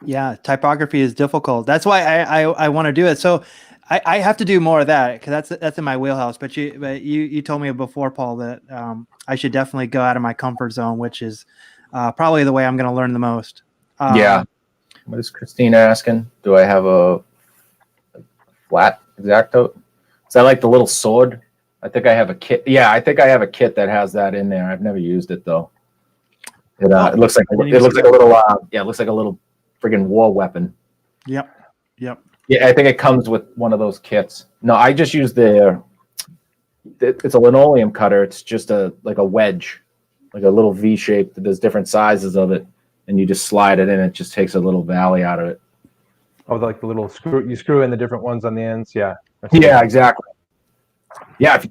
C: Yeah, typography is difficult. That's why I want to do it. So. I have to do more of that because that's in my wheelhouse. But you told me before, Paul, that I should definitely go out of my comfort zone, which is probably the way I'm going to learn the most.
B: Yeah. What is Christina asking? Do I have a flat X-Acto? Is that like the little sword? I think I have a kit. Yeah, I think I have a kit that has that in there. I've never used it though. It looks like a little friggin' war weapon.
C: Yep.
B: Yeah, I think it comes with one of those kits. No, I just use it's a linoleum cutter. It's just a wedge, like a little V shape. There's different sizes of it, and you just slide it in. It just takes a little valley out of it.
A: Oh, like the little screw. You screw in the different ones on the ends. Yeah.
B: Yeah, exactly. Yeah,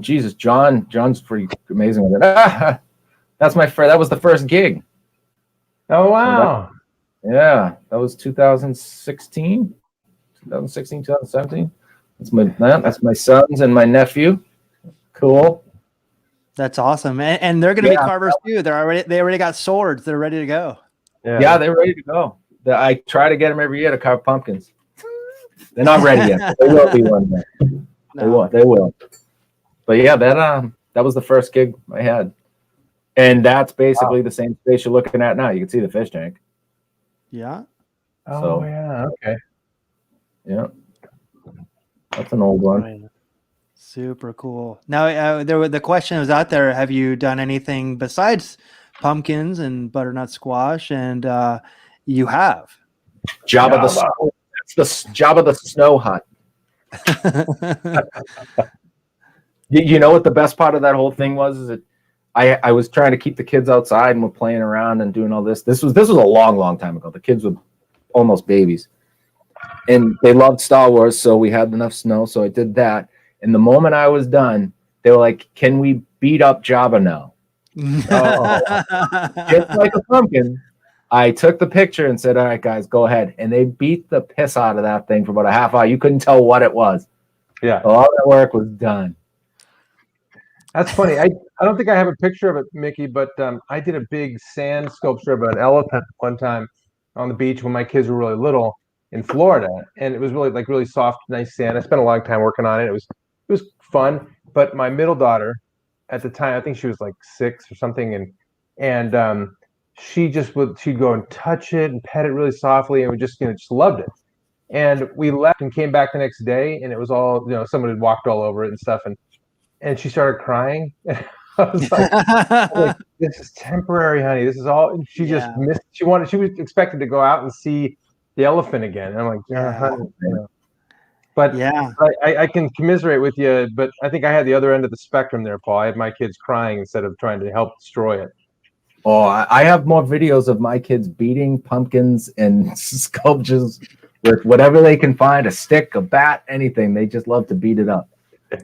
B: Jesus, John's pretty amazing with it. That's my friend. That was the first gig.
A: Oh wow.
B: Yeah, that was 2016. 2016, 2017. That's my sons and my nephew. Cool.
C: That's awesome, and they're going to be carvers too. They already got swords. They're ready to go.
B: Yeah, they're ready to go. I try to get them every year to carve pumpkins. They're not ready yet. They will be one day. They will. But yeah, that was the first gig I had, and that's basically the same space you're looking at now. You can see the fish tank.
C: Yeah.
A: Oh yeah. Okay.
B: Yeah, that's an old one.
C: Super cool. Now, the question was out there: have you done anything besides pumpkins and butternut squash? And you have.
B: Jabba the Snow Hut. You know what the best part of that whole thing was? Is that I was trying to keep the kids outside and we're playing around and doing all this. This was a long time ago. The kids were almost babies. And they loved Star Wars, so we had enough snow, so I did that. And the moment I was done, they were like, "Can we beat up Jabba now?" Just like a pumpkin, I took the picture and said, all right, guys, go ahead. And they beat the piss out of that thing for about a half hour. You couldn't tell what it was.
A: Yeah.
B: All that work was done.
A: That's funny. I don't think I have a picture of it, Mickey, but I did a big sand sculpture of an elephant one time on the beach when my kids were really little in Florida. And it was really soft, nice sand. I spent a long time working on it. It was fun. But my middle daughter at the time, I think she was like 6 or something, and she'd go and touch it and pet it really softly, and we just loved it. And we left and came back the next day, and it was all, someone had walked all over it and stuff, and she started crying. I was like, this is temporary, honey. This is all. And she just missed. She was expected to go out and see the elephant again. And I'm like, honey, But yeah, I can commiserate with you, but I think I had the other end of the spectrum there, Paul. I had my kids crying instead of trying to help destroy it.
B: Oh, I have more videos of my kids beating pumpkins and sculptures with whatever they can find, a stick, a bat, anything. They just love to beat it up.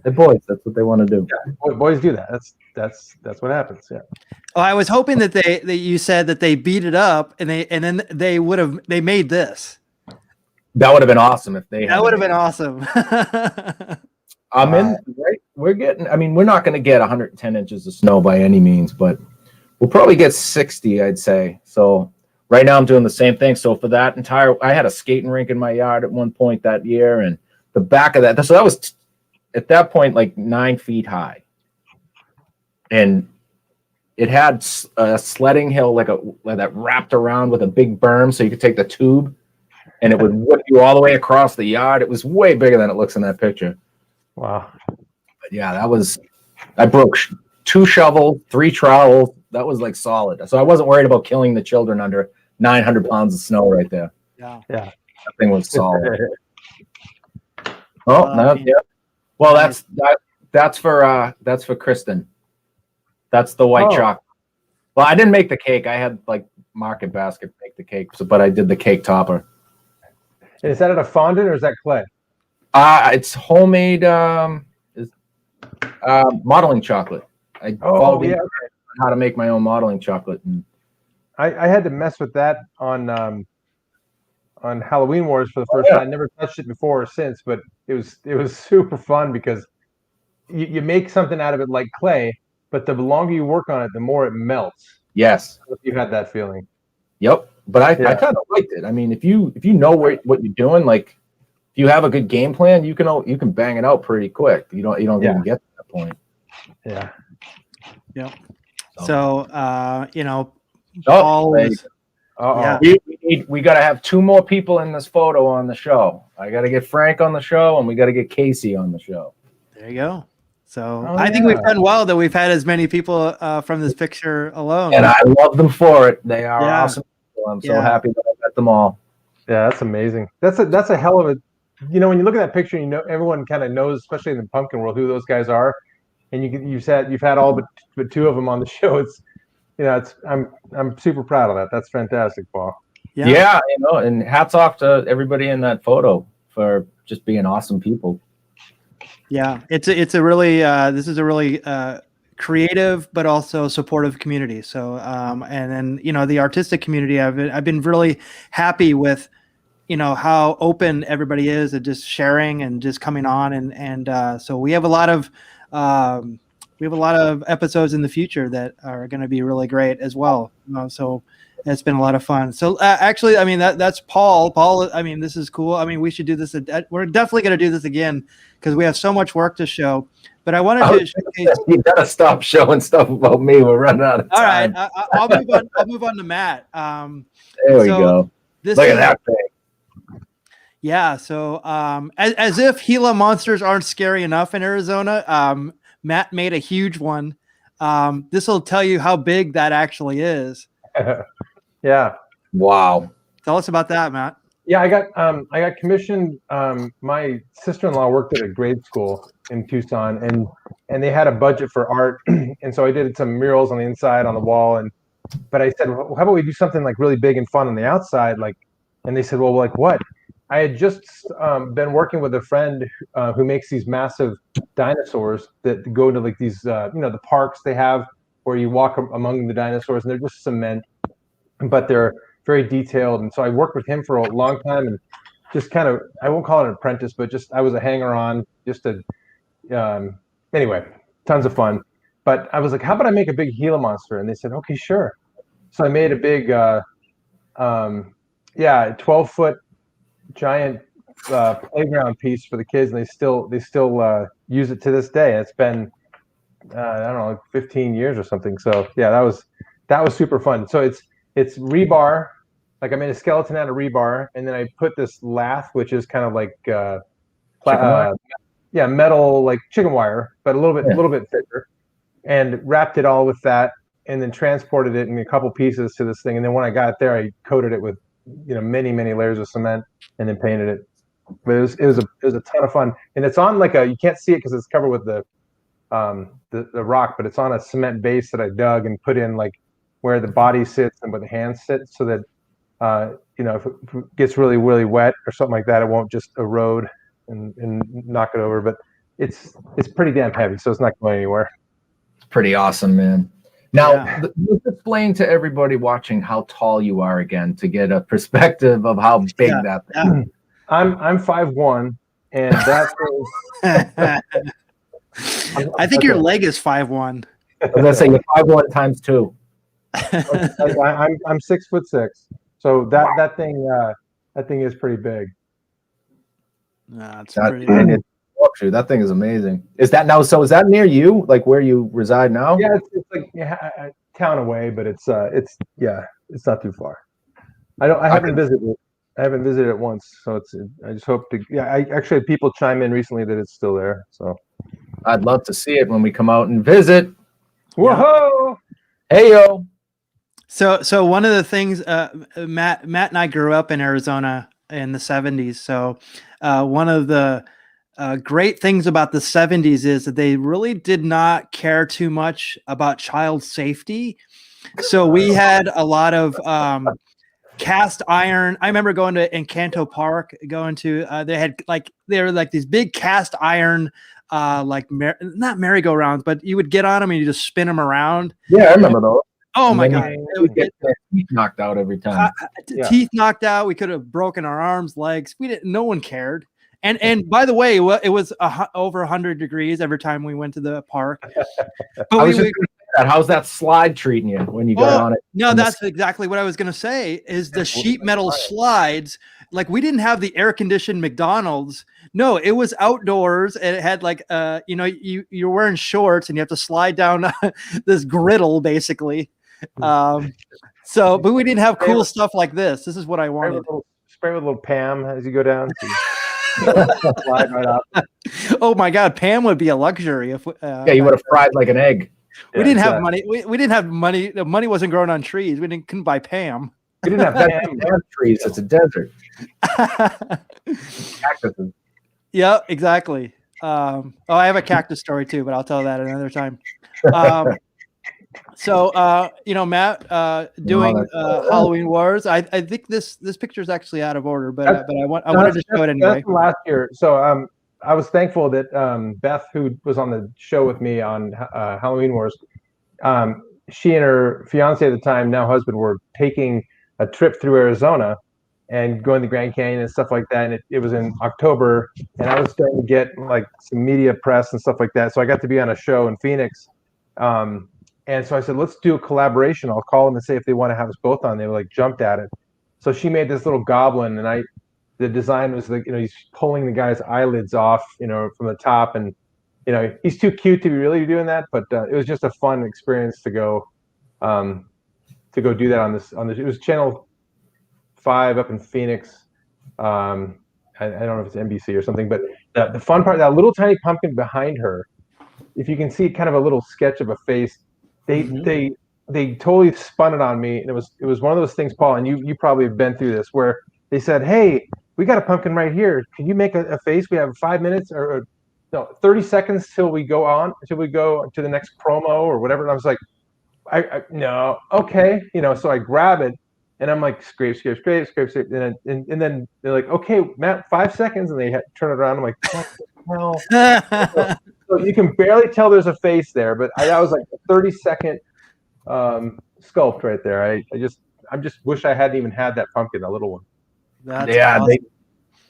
B: They're boys. That's what they want to do.
A: Yeah, boys do that. That's what happens. Yeah.
C: Oh, I was hoping that you said that they beat it up and then they made this.
B: That would have been awesome if they.
C: That would have been awesome.
B: We're getting. I mean, we're not going to get 110 inches of snow by any means, but we'll probably get 60, I'd say. So right now I'm doing the same thing. So for that I had a skating rink in my yard at one point that year, and the back of that. So that was at that point like 9 feet high, and it had a sledding hill like that wrapped around with a big berm, so you could take the tube. And it would whip you all the way across the yard. It was way bigger than it looks in that picture.
A: Wow.
B: But yeah, I broke 2 shovels, 3 trowels. That was like solid. So I wasn't worried about killing the children under 900 pounds of snow right there.
C: Yeah.
B: That thing was solid. No. Yeah. Well, that's for Kristen. That's the white chocolate. Well, I didn't make the cake. I had like Market Basket make the cake, but I did the cake topper.
A: Is that at a fondant or is that clay?
B: It's homemade modeling chocolate. I followed how to make my own modeling chocolate. And
A: I had to mess with that on Halloween Wars for the first time. I never touched it before or since, but it was super fun because you make something out of it like clay, but the longer you work on it, the more it melts.
B: Yes.
A: If you had that feeling.
B: Yep. But I kind of liked it. I mean, if you know what you're doing, like if you have a good game plan, you can bang it out pretty quick. You don't even get to that point.
A: Yeah.
C: Yep. So Paul was,
B: we got to have 2 more people in this photo on the show. I got to get Frank on the show, and we got to get Casey on the show.
C: There you go. So I think we've done well that we've had as many people from this picture alone.
B: And I love them for it. They are awesome. I'm so happy that I met them all.
A: Yeah, that's amazing. That's a hell of a, when you look at that picture, everyone kind of knows, especially in the pumpkin world, who those guys are. And you've had all but 2 of them on the show. I'm super proud of that. That's fantastic, Paul.
B: Yeah, and hats off to everybody in that photo for just being awesome people.
C: Yeah, it's a really this is a really creative but also supportive community. So and then the artistic community, I've been really happy with how open everybody is and just sharing and just coming on and so we have a lot of episodes in the future that are going to be really great as well. So it's been a lot of fun. So actually, I mean that's Paul. I mean, this is cool. I mean, we should do this. We're definitely going to do this again because we have so much work to show. But I wanted to showcase.
B: You gotta stop showing stuff about me. We're running out of time.
C: All right, I'll move on. I'll move on to Matt.
B: There we go. Look at that thing.
C: Yeah. So as if Gila monsters aren't scary enough in Arizona, Matt made a huge one. This will tell you how big that actually is.
A: Yeah.
B: Wow.
C: Tell us about that, Matt.
A: Yeah, I got commissioned. My sister-in-law worked at a grade school in Tucson, and they had a budget for art, and so I did some murals on the inside on the wall. But I said, well, how about we do something like really big and fun on the outside? And they said, well, like what? I had just been working with a friend who makes these massive dinosaurs that go to like these, the parks they have where you walk among the dinosaurs, and they're just cement, but they're very detailed. And so I worked with him for a long time, and just kind of, I won't call it an apprentice, but just I was a hanger on, just to anyway, tons of fun. But I was like, how about I make a big Gila monster? And they said, okay, sure. So I made a big 12-foot giant playground piece for the kids, and they still use it to this day. It's been I don't know, like 15 years or something. So yeah, that was super fun. So it's rebar. Like I made a skeleton out of rebar, and then I put this lath, which is kind of like metal, like chicken wire, but a little bit thicker, and wrapped it all with that, and then transported it in a couple pieces to this thing. And then when I got it there, I coated it with many layers of cement, and then painted it. But it was a ton of fun, and it's on like you can't see it because it's covered with the rock, but it's on a cement base that I dug and put in like where the body sits and where the hands sit, so that if it gets really wet or something like that, it won't just erode and knock it over. But it's pretty damn heavy, so it's not going anywhere.
B: It's pretty awesome, man. Now, let's explain to everybody watching how tall you are again, to get a perspective of how big that thing is.
A: I'm 5'1", and that is,
C: I think your leg is 5'1".
B: I was gonna say you're 5'1" times 2.
A: I'm 6'6", so that thing is pretty big.
C: That's
B: that thing is amazing. Is that now? So is that near you, like where you reside now?
A: Yeah, it's like a town away, but it's not too far. I haven't visited it once, so I just hope to. Yeah, I actually had people chime in recently that it's still there. So
B: I'd love to see it when we come out and visit.
A: Whoa!
B: Hey yo!
C: So one of the things, Matt and I grew up in Arizona in the 70s. So one of the great things about the 70s is that they really did not care too much about child safety. So we had a lot of cast iron. I remember going to Encanto Park, they were like these big cast iron, not merry-go-rounds, but you would get on them and you just spin them around.
B: Yeah, I remember those.
C: Oh my God.
B: We get their teeth knocked out every time.
C: Teeth knocked out. We could have broken our arms, legs. No one cared. And by the way, it was over 100 degrees every time we went to the park. But
B: how's that slide treating you when you got on it?
C: No, that's exactly what I was going to say, is the sheet metal slides. Like, we didn't have the air conditioned McDonald's. No, it was outdoors, and it had like, you're wearing shorts and you have to slide down this griddle basically. But we didn't have cool stuff like this. This is what I wanted.
A: Spray with a little Pam as you go down. Slide right up.
C: Oh my God, Pam would be a luxury if.
B: You would have fried like an egg.
C: We didn't have money. We didn't have money. The money wasn't growing on trees. Couldn't buy Pam.
B: We didn't have Pam trees. It's a desert. Cactuses.
C: Yeah, exactly. I have a cactus story too, but I'll tell that another time. Matt, doing Halloween Wars. I think this picture is actually out of order, but I wanted to show it anyway.
A: That's from last year. So I was thankful that Beth, who was on the show with me on Halloween Wars, she and her fiance at the time, now husband, were taking a trip through Arizona and going to Grand Canyon and stuff like that. And it was in October, and I was starting to get like some media press and stuff like that. So I got to be on a show in Phoenix. And so I said, let's do a collaboration. I'll call them and say if they want to have us both on. They were like jumped at it. So she made this little goblin, and the design was like, he's pulling the guy's eyelids off, from the top, and he's too cute to be really doing that. But it was just a fun experience to go do that on this. It was Channel 5 up in Phoenix. I don't know if it's NBC or something, but the fun part, that little tiny pumpkin behind her, if you can see kind of a little sketch of a face, they totally spun it on me, and it was one of those things, Paul, and you probably have been through this, where they said, hey, we got a pumpkin right here. Can you make a face? We have 5 minutes or 30 seconds till we go to the next promo or whatever. And I was like, no, okay. So I grab it and I'm like, scrape. And then they're like, okay, Matt, 5 seconds. And they turn it around. I'm like, what the hell? So you can barely tell there's a face there, but that was like a 30-second sculpt right there. I just wish I hadn't even had that pumpkin, the little one.
C: That's awesome.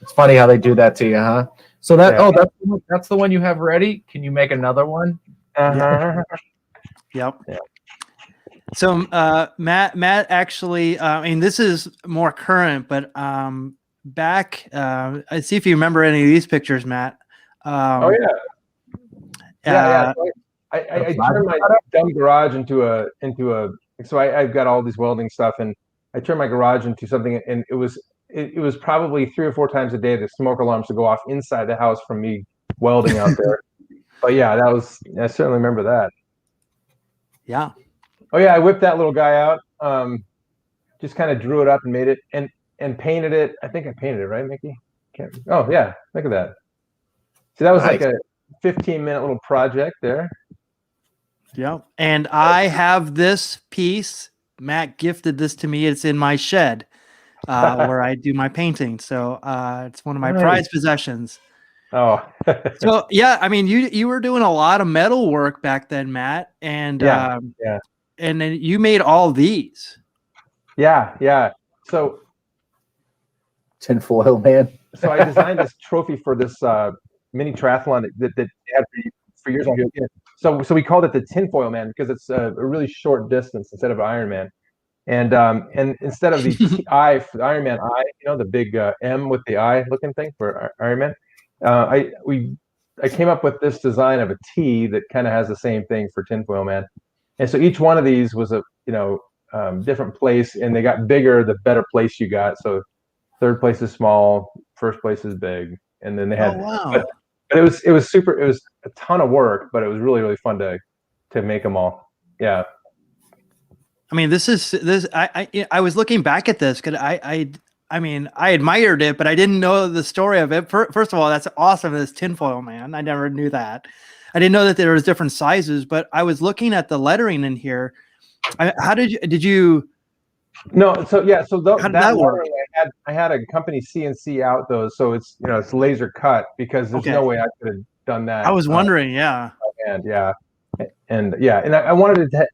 B: It's funny how they do that to you, huh? So that's the one you have ready. Can you make another one?
A: Uh-huh.
C: Yep.
A: Yeah.
C: So Matt actually, I mean, this is more current, but back, I see if you remember any of these pictures, Matt.
A: Oh yeah. So I turned my dumb garage into a. So I've got all this welding stuff, and I turned my garage into something, and it was probably 3 or 4 times a day the smoke alarms would go off inside the house from me welding out there. But yeah, I certainly remember that.
C: Yeah.
A: Oh yeah, I whipped that little guy out. Just kind of drew it up and made it and painted it. I think I painted it, right, Mickey? Oh yeah, look at that. So that was like a 15-minute little project there.
C: Yeah. And I have this piece. Matt gifted this to me. It's in my shed where I do my painting. So it's one of my prized possessions.
A: Oh.
C: So yeah, I mean, you were doing a lot of metal work back then, Matt, and and then you made all these.
A: Yeah. So
B: tinfoil man.
A: So I designed this trophy for this mini triathlon that had for years. So we called it the tinfoil man because it's a really short distance instead of Ironman. And instead of the I for the Ironman I, the big M with the I looking thing for Ironman, I came up with this design of a T that kind of has the same thing for tinfoil man. And so each one of these was a different place, and they got bigger the better place you got. So third place is small, first place is big, and then they had.
C: Oh, wow.
A: But it was super. It was a ton of work, but it was really fun to make them all. Yeah.
C: I mean, I was looking back at this because I mean, I admired it, but I didn't know the story of it. First of all, that's awesome. This tinfoil man. I never knew that. I didn't know that there was different sizes, but I was looking at the lettering in here. How did you?
A: No, so yeah, so
C: how did that work?
A: I had a company CNC out those, so it's it's laser cut because there's no way I could have done that.
C: I was wondering, yeah,
A: and I wanted it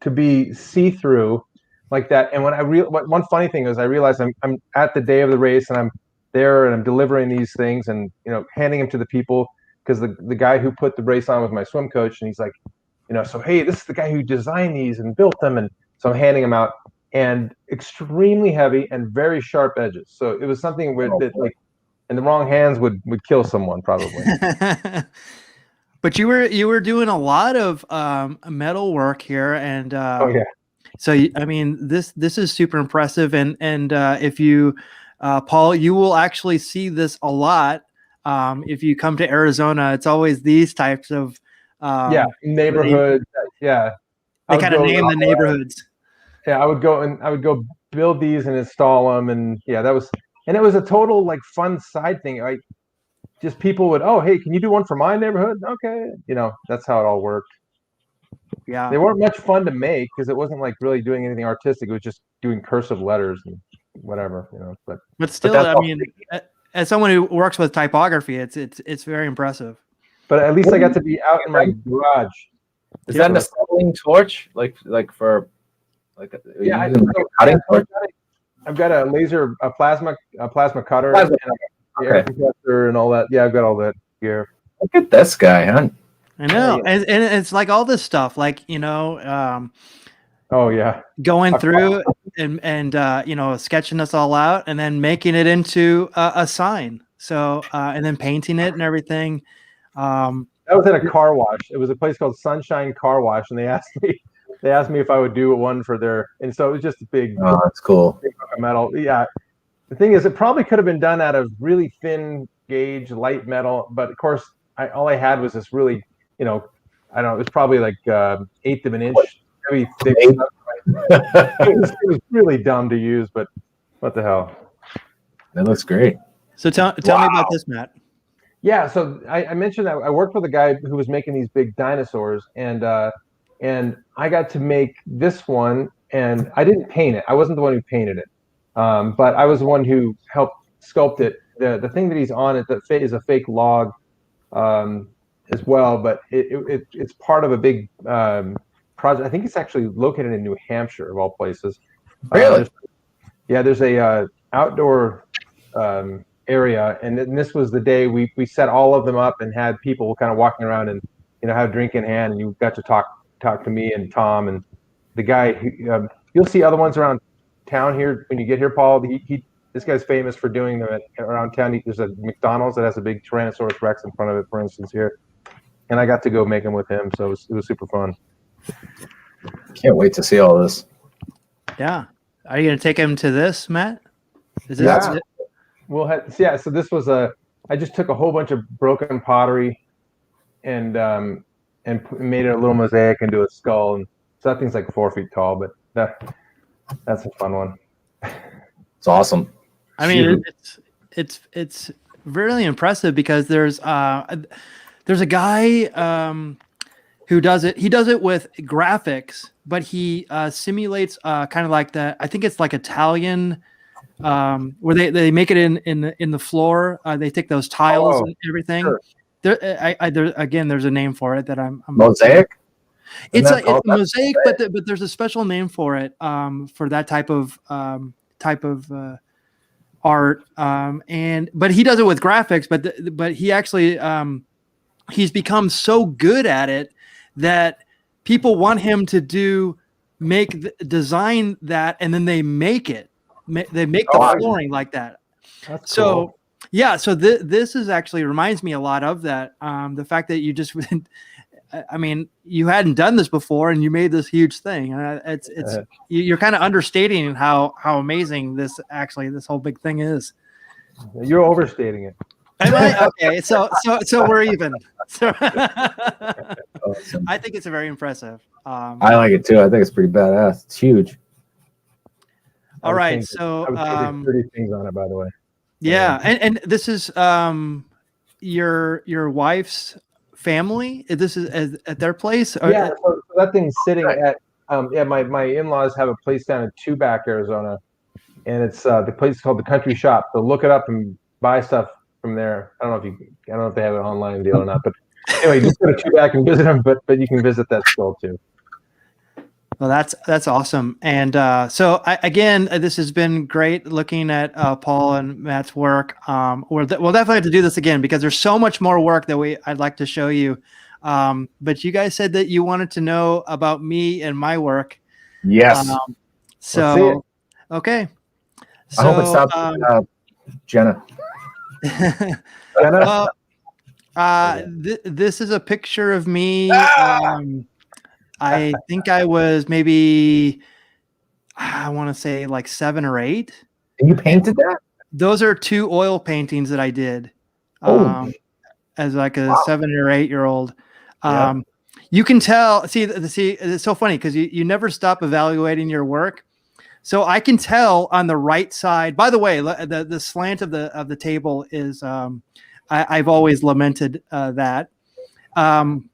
A: to be see through like that. And when one funny thing is I realized I'm at the day of the race and I'm there and I'm delivering these things and handing them to the people because the guy who put the race on was my swim coach, and he's like, so hey, this is the guy who designed these and built them, and so I'm handing them out. And extremely heavy and very sharp edges. So it was something that like in the wrong hands would kill someone probably.
C: But you were doing a lot of metal work here, and so I mean this is super impressive. And if you Paul, you will actually see this a lot if you come to Arizona. It's always these types of
A: neighborhoods.
C: They kind of name the neighborhoods.
A: Yeah, I would go build these and install them, and it was a total like fun side thing. Like just people would, oh hey, can you do one for my neighborhood? Okay, that's how it all worked. Yeah, they weren't much fun to make because it wasn't like really doing anything artistic. It was just doing cursive letters and whatever,
C: But still, I mean, as someone who works with typography, it's very impressive.
A: But at least I got to be out in my garage.
B: Is that an acetylene torch, like for?
A: I've got a laser, a plasma cutter, and air compressor, and all that. Yeah, I've got all that gear.
B: Look at this guy, huh?
C: I know, and it's like all this stuff, like going through and sketching us all out, and then making it into a sign. So and then painting it and everything.
A: That was at a car wash. It was a place called Sunshine Car Wash, and they asked me if I would do one for their, and so it was just a big.
B: Oh, that's cool.
A: Big metal. Yeah. The thing is, it probably could have been done out of really thin gauge light metal, but of course, all I had was this really, I don't know, it was probably like 1/8 of an inch, heavy, thick stuff. It was really dumb to use, but what the hell?
B: That looks great.
C: So tell me about this, Matt.
A: Yeah, so I mentioned that I worked with a guy who was making these big dinosaurs, and I got to make this one, and I didn't paint it. I wasn't the one who painted it, but I was the one who helped sculpt it. The thing that he's on is a fake log as well, but it's part of a big project. I think it's actually located in New Hampshire, of all places.
B: Really?
A: There's a outdoor area, and this was the day we set all of them up and had people kind of walking around and have a drink in hand, and you got to talk to me and Tom and the guy. You'll see other ones around town here when you get here, Paul. This guy's famous for doing them around town. There's a McDonald's that has a big Tyrannosaurus Rex in front of it, for instance, here, and I got to go make them with him, so it was super fun.
B: Can't wait to see all this.
C: Yeah. Are you going to take him to this, Matt? Is this
A: it? So this was I just took a whole bunch of broken pottery and made it a little mosaic into a skull, and so that thing's like 4 feet tall, but that's a fun one.
B: It's awesome.
C: I mean, it's really impressive because there's a guy who does it. He does it with graphics, but he simulates kind of like I think it's like Italian, where they make it in the floor. They take those tiles and everything. Sure. There's a name for it that I'm
B: mosaic.
C: It's a mosaic, but there's a special name for it for that type of art. But he does it with graphics, but he actually he's become so good at it that people want him to design that, and then they make it. They make the flooring like that.
A: That's
C: so
A: cool.
C: Yeah, so this is actually reminds me a lot of that. The fact that you just, I mean, you hadn't done this before, and you made this huge thing. You're kind of understating how amazing this whole big thing is.
A: You're overstating it.
C: Am I? Okay, so we're even. So
B: Awesome.
C: I think it's very impressive.
B: I like it too. I think it's pretty badass. It's huge.
C: All right, so
A: I would 30 things on it, by the way.
C: Yeah, and this is your wife's family. This is at their place.
A: Yeah, so that thing's sitting at my in-laws have a place down in Tubac, Arizona, and it's the place is called the Country Shop. So look it up and buy stuff from there. I don't know if they have an online deal or not, but anyway, just go to Tubac and visit them. But you can visit that skull too.
C: Well, that's awesome. And this has been great looking at Paul and Matt's work. We'll definitely have to do this again because there's so much more work that I'd like to show you. But you guys said that you wanted to know about me and my work.
B: Yes.
C: Okay.
B: So, I hope it stops Jenna.
C: This is a picture of me. I think I was maybe, I want to say like 7 or 8.
B: And you painted that?
C: Those are 2 oil paintings that I did as like a 7 or 8-year-old. You can tell, see, it's so funny because you never stop evaluating your work. So I can tell on the right side, by the way, the slant of the table is, I've always lamented that. And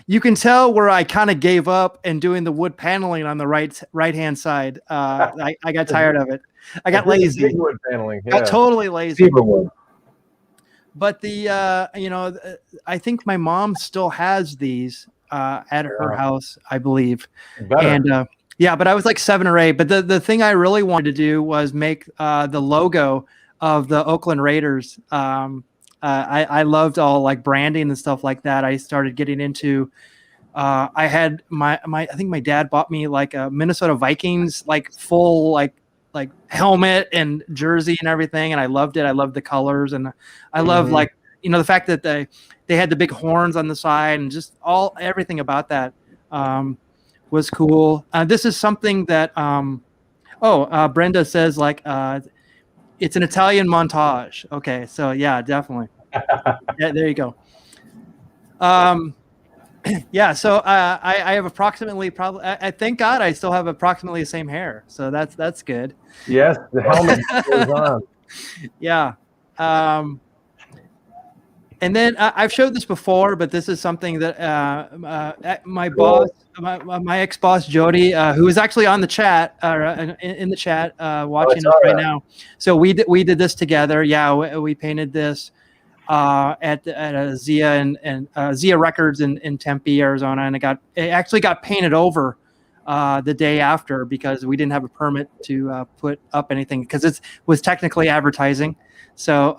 C: you can tell where I kind of gave up and doing the wood paneling on the right hand side. I got tired of it. I got lazy.
A: Wood paneling. Yeah.
C: Got totally lazy.
B: Zebra wood.
C: But I think my mom still has these at her house, I believe.
A: Better.
C: And but I was like 7 or 8. But the thing I really wanted to do was make the logo of the Oakland Raiders. I loved all like branding and stuff like that. I started getting into. I had I think my dad bought me like a Minnesota Vikings like full like helmet and jersey and everything, and I loved it. I loved the colors, and I loved like the fact that they had the big horns on the side, and just everything about that was cool. This is something that Brenda says like. It's an Italian montage. Okay, so yeah, definitely. Yeah, there you go. So I have approximately I thank God I still have approximately the same hair. So that's good.
A: Yes, the helmet goes on.
C: Yeah. And then I've showed this before, but this is something that my boss, my ex-boss Jody, who is actually on the chat, in the chat, watching us right now. So we did this together. Yeah, we painted this at a Zia and Zia Records in Tempe, Arizona, and it actually got painted over the day after because we didn't have a permit to put up anything because it was technically advertising. So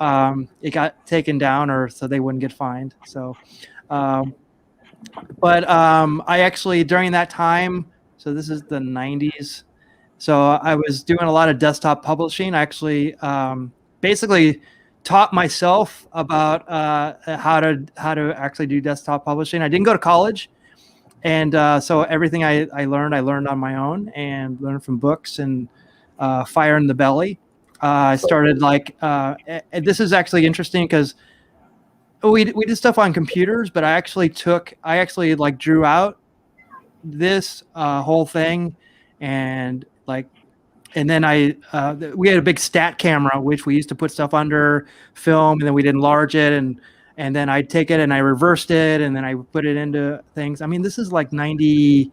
C: it got taken down or so they wouldn't get fined. So, but I actually, during that time, so this is the 90s. So I was doing a lot of desktop publishing. I actually basically taught myself about how to actually do desktop publishing. I didn't go to college. And so everything I learned on my own and learned from books and Fire in the Belly. I started this is actually interesting because we did stuff on computers, but I actually drew out this whole thing and then we had a big stat camera, which we used to put stuff under film and then we'd enlarge it and then I'd take it and I reversed it and then I put it into things. I mean, this is like 90,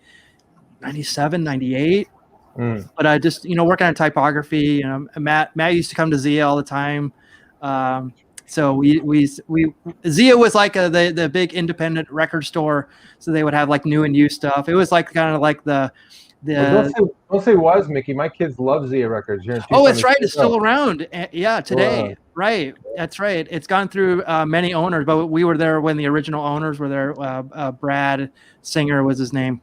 C: 97, 98. But I just, working on typography, Matt used to come to Zia all the time. So Zia was like the big independent record store. So they would have like new and used stuff. It was like kind of like the
A: don't say was, Mickey. My kids love Zia Records here in Tucson.
C: Oh, that's right. It's still around. Yeah, today. Wow. Right. That's right. It's gone through many owners, but we were there when the original owners were there. Brad Singer was his name.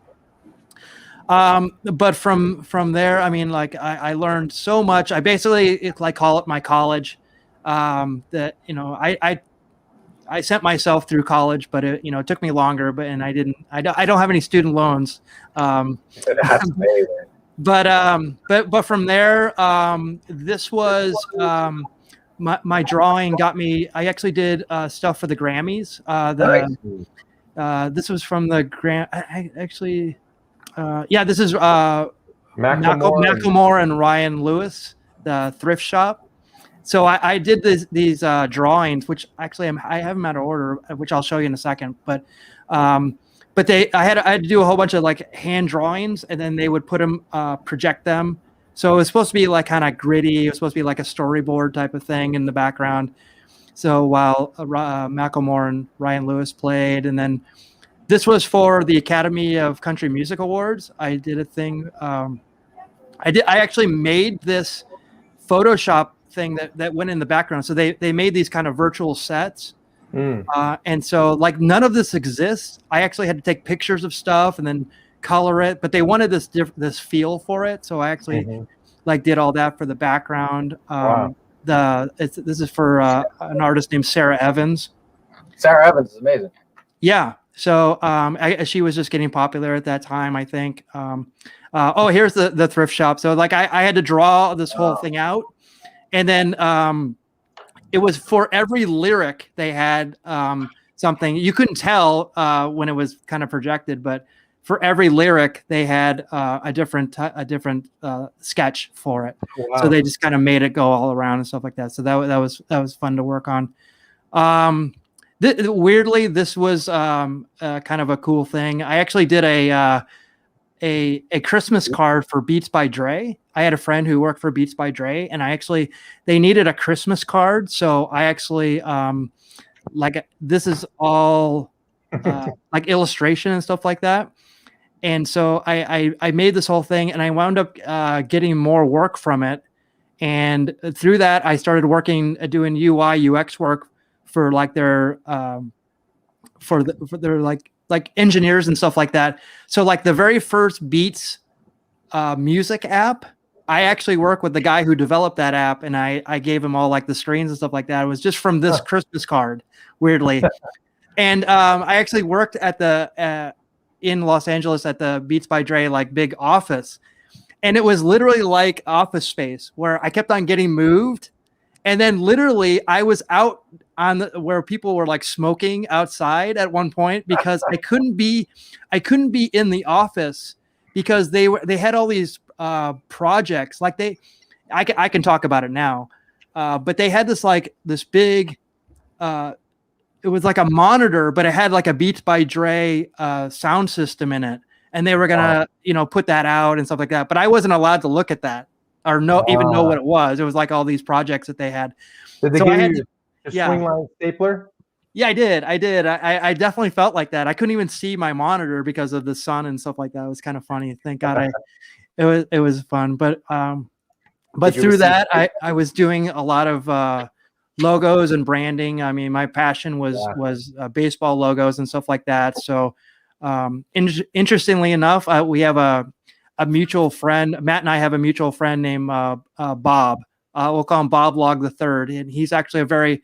C: But from there, I mean, I learned so much. I basically call it my college. That I sent myself through college, but it took me longer. But I don't have any student loans. But from there, this was my drawing got me. I actually did stuff for the Grammys. This was from the this is Macklemore and Ryan Lewis, the thrift shop. So I did these drawings, which actually I have them out of order, which I'll show you in a second. But I had to do a whole bunch of hand drawings, and then they would put them, project them. So it was supposed to be kind of gritty. It was supposed to be like a storyboard type of thing in the background. So while Macklemore and Ryan Lewis played, and then this was for the Academy of Country Music Awards. I did a thing. I actually made this Photoshop thing that went in the background. So they made these kind of virtual sets. And so none of this exists. I actually had to take pictures of stuff and then color it, but they wanted this feel for it. So I actually did all that for the background.
A: Wow.
C: This is for an artist named Sarah Evans.
B: Sarah Evans is amazing.
C: Yeah. So she was just getting popular at that time, I think. Here's the thrift shop. So I had to draw this whole thing out. And then it was for every lyric they had something. You couldn't tell when it was kind of projected, but for every lyric they had a different sketch for it. Wow. So they just kind of made it go all around and stuff like that. So that was fun to work on. Weirdly, this was kind of a cool thing. I actually did a Christmas card for Beats by Dre. I had a friend who worked for Beats by Dre, and they needed a Christmas card. So I actually this is all illustration and stuff like that. And so I made this whole thing, and I wound up getting more work from it. And through that, I started doing UI UX work for their engineers and stuff like that. So the very first Beats music app, I actually worked with the guy who developed that app, and I gave him all the screens and stuff like that. It was just from this Christmas card, weirdly. And I actually worked at in Los Angeles at the Beats by Dre big office, and it was literally like Office Space where I kept on getting moved, and then literally I was out on where people were smoking outside at one point because I couldn't be in the office because they had all these projects. I can talk about it now, but they had this big. It was like a monitor, but it had a Beats by Dre sound system in it, and they were gonna put that out and stuff like that. But I wasn't allowed to look at that or even know what it was. It was all these projects that they had.
A: Did they give you a swing line stapler?
C: Yeah, I did. I definitely felt like that. I couldn't even see my monitor because of the sun and stuff like that. It was kind of funny. Thank God it was fun. But through that, I was doing a lot of logos and branding. I mean, my passion was baseball logos and stuff like that. So interestingly enough, we have a mutual friend. Matt and I have a mutual friend named Bob. We'll call him Bob Log the Third, and he's actually a very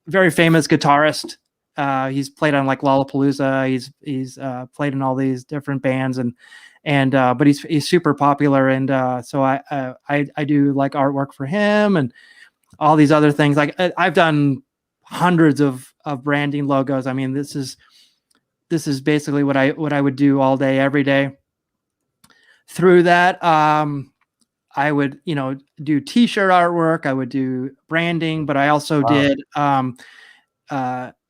C: very famous guitarist. He's played on like Lollapalooza. He's played in all these different bands, but he's super popular. And so I do like artwork for him and all these other things. Like I've done hundreds of branding logos. I mean, this is basically what I would do all day, every day. Through that, I would, do T-shirt artwork. I would do branding, but I also did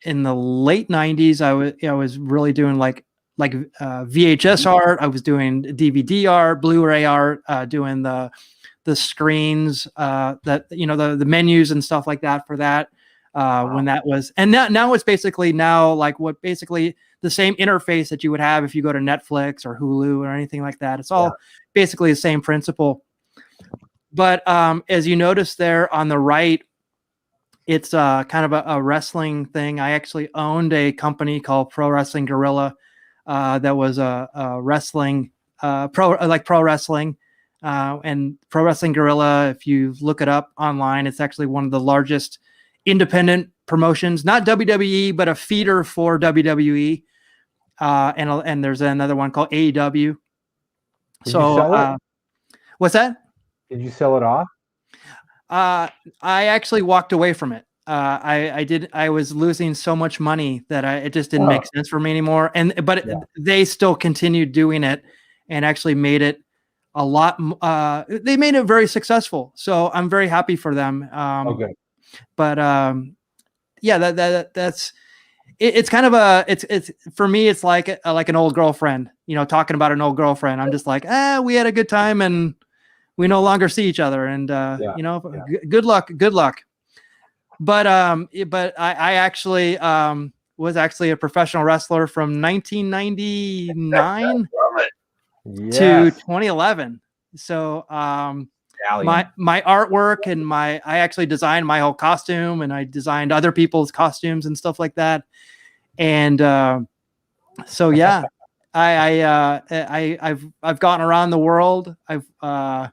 C: in the late '90s. I was really doing like VHS art. I was doing DVD art, Blu-ray art, doing the screens, that the menus and stuff like that for that. When that was, and now it's basically like what basically the same interface that you would have if you go to Netflix or Hulu or anything like that. It's all basically the same principle. But as you notice there on the right, it's kind of a wrestling thing. I actually owned a company called Pro Wrestling Guerrilla that was a wrestling pro wrestling. And Pro Wrestling Guerrilla, if you look it up online, it's actually one of the largest independent promotions, not WWE, but a feeder for WWE. And there's another one called AEW.
A: Did you sell it?
C: What's that?
A: Did you sell it off?
C: I actually walked away from it. I was losing so much money that it just didn't make sense for me anymore. But they still continued doing it and actually made it a lot. They made it very successful. So I'm very happy for them.
A: Okay.
C: But that's it's kind of it's for me, it's like an old girlfriend, talking about an old girlfriend. I'm just like, we had a good time and we no longer see each other, and good luck. But I actually was actually a professional wrestler from 1999 to 2011. So my artwork and I actually designed my whole costume, and I designed other people's costumes and stuff like that. And so yeah, I've gone around the world. I've gone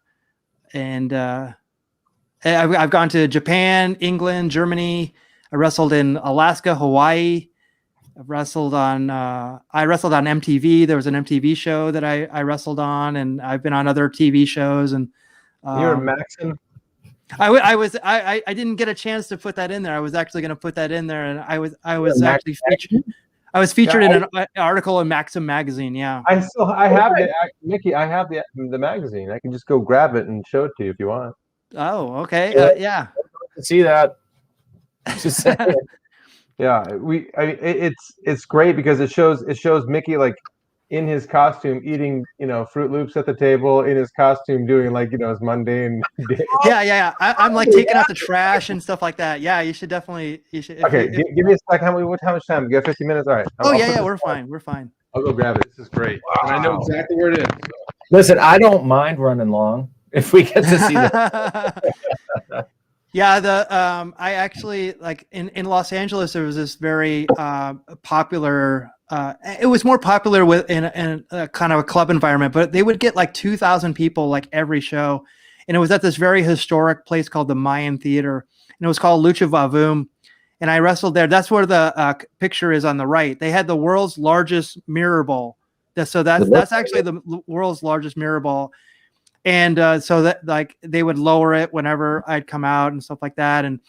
C: to Japan, England, Germany. I wrestled in Alaska, Hawaii. I wrestled on MTV. There was an MTV show that I wrestled on, and I've been on other TV shows. And
A: you're a Maxim.
C: I didn't get a chance to put that in there. I was actually going to put that in there, and I was actually featured. I was featured in an article in Maxim magazine. Yeah.
A: I have Mickey. I have the magazine. I can just go grab it and show it to you if you want.
C: Oh, okay. Yeah.
B: See that?
A: Yeah, it's great because it shows Mickey like in his costume eating Fruit Loops at the table, in his costume doing like his mundane day.
C: Yeah. I'm like taking out the trash and stuff like that. Yeah, you should definitely.
A: Okay, give me a second. How much time? We got 15 minutes. All right.
C: We're fine. We're fine.
A: I'll go grab it. This is great. Wow. And I know exactly where it is. So.
B: Listen, I don't mind running long if we get to see that.
C: Yeah, I actually like in Los Angeles there was this very popular. It was more popular in a kind of a club environment, but they would get like 2,000 people like every show, and it was at this very historic place called the Mayan Theater, and it was called Lucha Vavoom, and I wrestled there. That's where the picture is on the right. They had the world's largest mirror ball. That's actually the world's largest mirror ball. And so that like they would lower it whenever I'd come out and stuff like that. And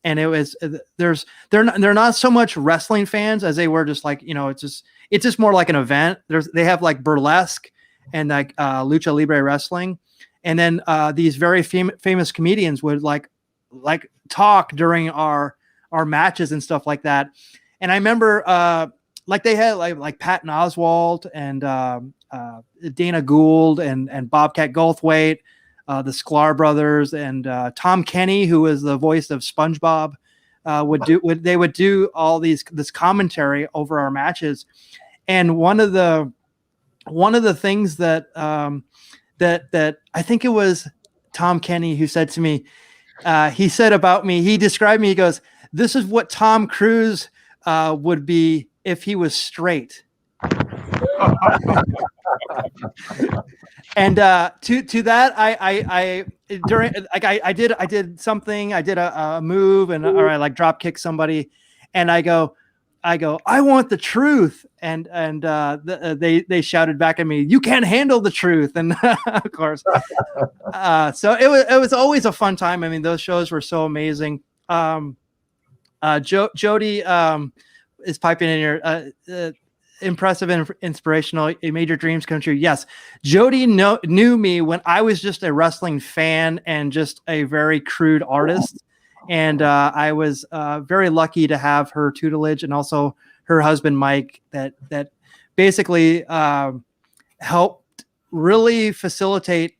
C: it was they're not so much wrestling fans as they were just like, it's just more like an event. They have like burlesque and like lucha libre wrestling. And then these very famous comedians would like talk during our matches and stuff like that. And I remember like they had like Patton Oswalt and Dana Gould and Bobcat Goldthwait, the Sklar brothers, and Tom Kenny, who was the voice of SpongeBob, they would do all this commentary over our matches. And one of the things that that I think it was Tom Kenny who said to me, he said about me, he described me, he goes, "This is what Tom Cruise would be if he was straight." And to that, I did something, I did a move, or I like drop kick somebody, and I go, "I want the truth," and they shouted back at me, "You can't handle the truth," and of course, so it was always a fun time. I mean, those shows were so amazing. Jody is piping in here. Impressive and inspirational. It made your dreams come true. Yes, Jody knew me when I was just a wrestling fan and just a very crude artist. And I was very lucky to have her tutelage, and also her husband Mike that basically helped really facilitate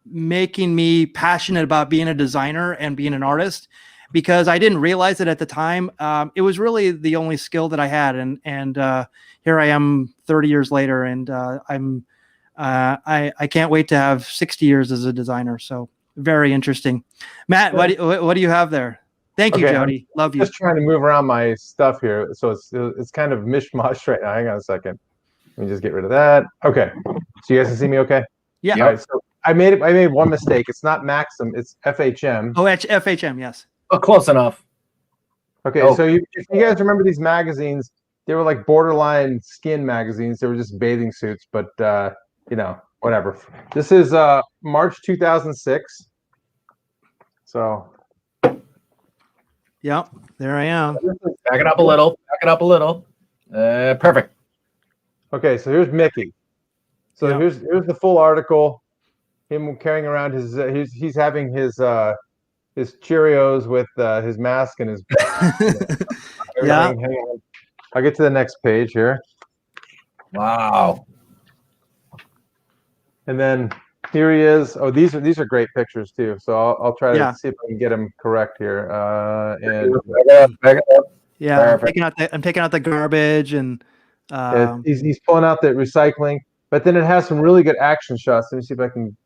C: making me passionate about being a designer and being an artist, because I didn't realize it at the time. It was really the only skill that I had, and here I am 30 years later, and I can't wait to have 60 years as a designer. So very interesting. Matt, what do you have there? Thank you, Jody. Love you.
A: Just trying to move around my stuff here, so it's kind of mishmash right now. Hang on a second. Let me just get rid of that. Okay, so you guys can see me okay?
C: Yeah.
A: All right, so I made one mistake. It's not Maxim, it's FHM.
C: Oh, FHM, yes.
B: Oh, close enough.
A: Okay, so if you guys remember these magazines, they were like borderline skin magazines. They were just bathing suits, but whatever. This is March 2006. So,
C: yep, there I am.
B: Back it up a little. Perfect.
A: Okay, so here's Mickey. So here's the full article. Him carrying around he's having his Cheerios with his mask and his.
C: Yeah.
A: Hang on. I'll get to the next page here.
B: Wow.
A: And then here he is. Oh, these are great pictures too. So I'll try to see if I can get them correct here.
B: Back it up.
C: Yeah, I'm taking out the garbage, and
A: he's pulling out the recycling, but then it has some really good action shots. Let me see if I can.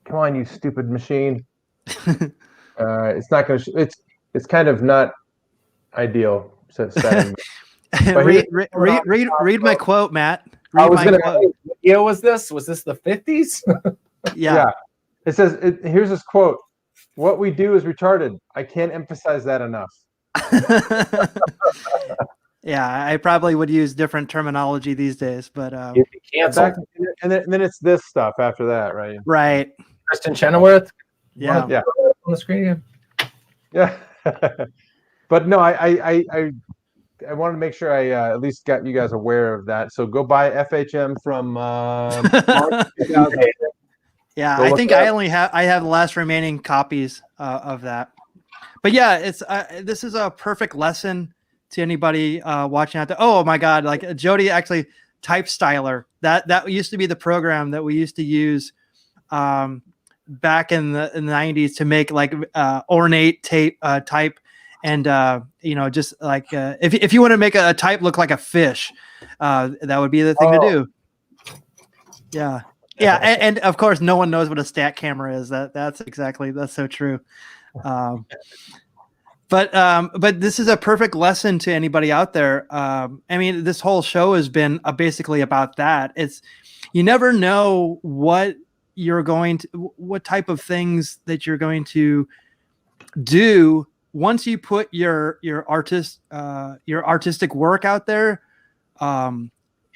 A: Come on, you stupid machine. It's not going to. It's kind of not ideal.
C: Read my quote, Matt.
B: What year was this? Was this the 50s?
C: Yeah.
A: It says, here's this quote: "What we do is retarded. I can't emphasize that enough."
C: Yeah, I probably would use different terminology these days, but
B: and
A: then it's this stuff after that, right?
C: Right.
B: Kristen Chenoweth.
C: Yeah.
B: On the screen.
A: Yeah. But no, I wanted to make sure I at least got you guys aware of that. So go buy FHM from March 2008.
C: Yeah, I think I have the last remaining copies of that. But yeah, it's this is a perfect lesson to anybody watching out there. Oh my God, like Jody actually Type Styler. That used to be the program that we used to use back in the 90s to make like ornate type. And just like if you want to make a type look like a fish, that would be the thing to do. Yeah, and of course, no one knows what a stat camera is. That's so true. But this is a perfect lesson to anybody out there. I mean, this whole show has been basically about that. It's you never know what type of things that you're going to do once you put your artistic work out there,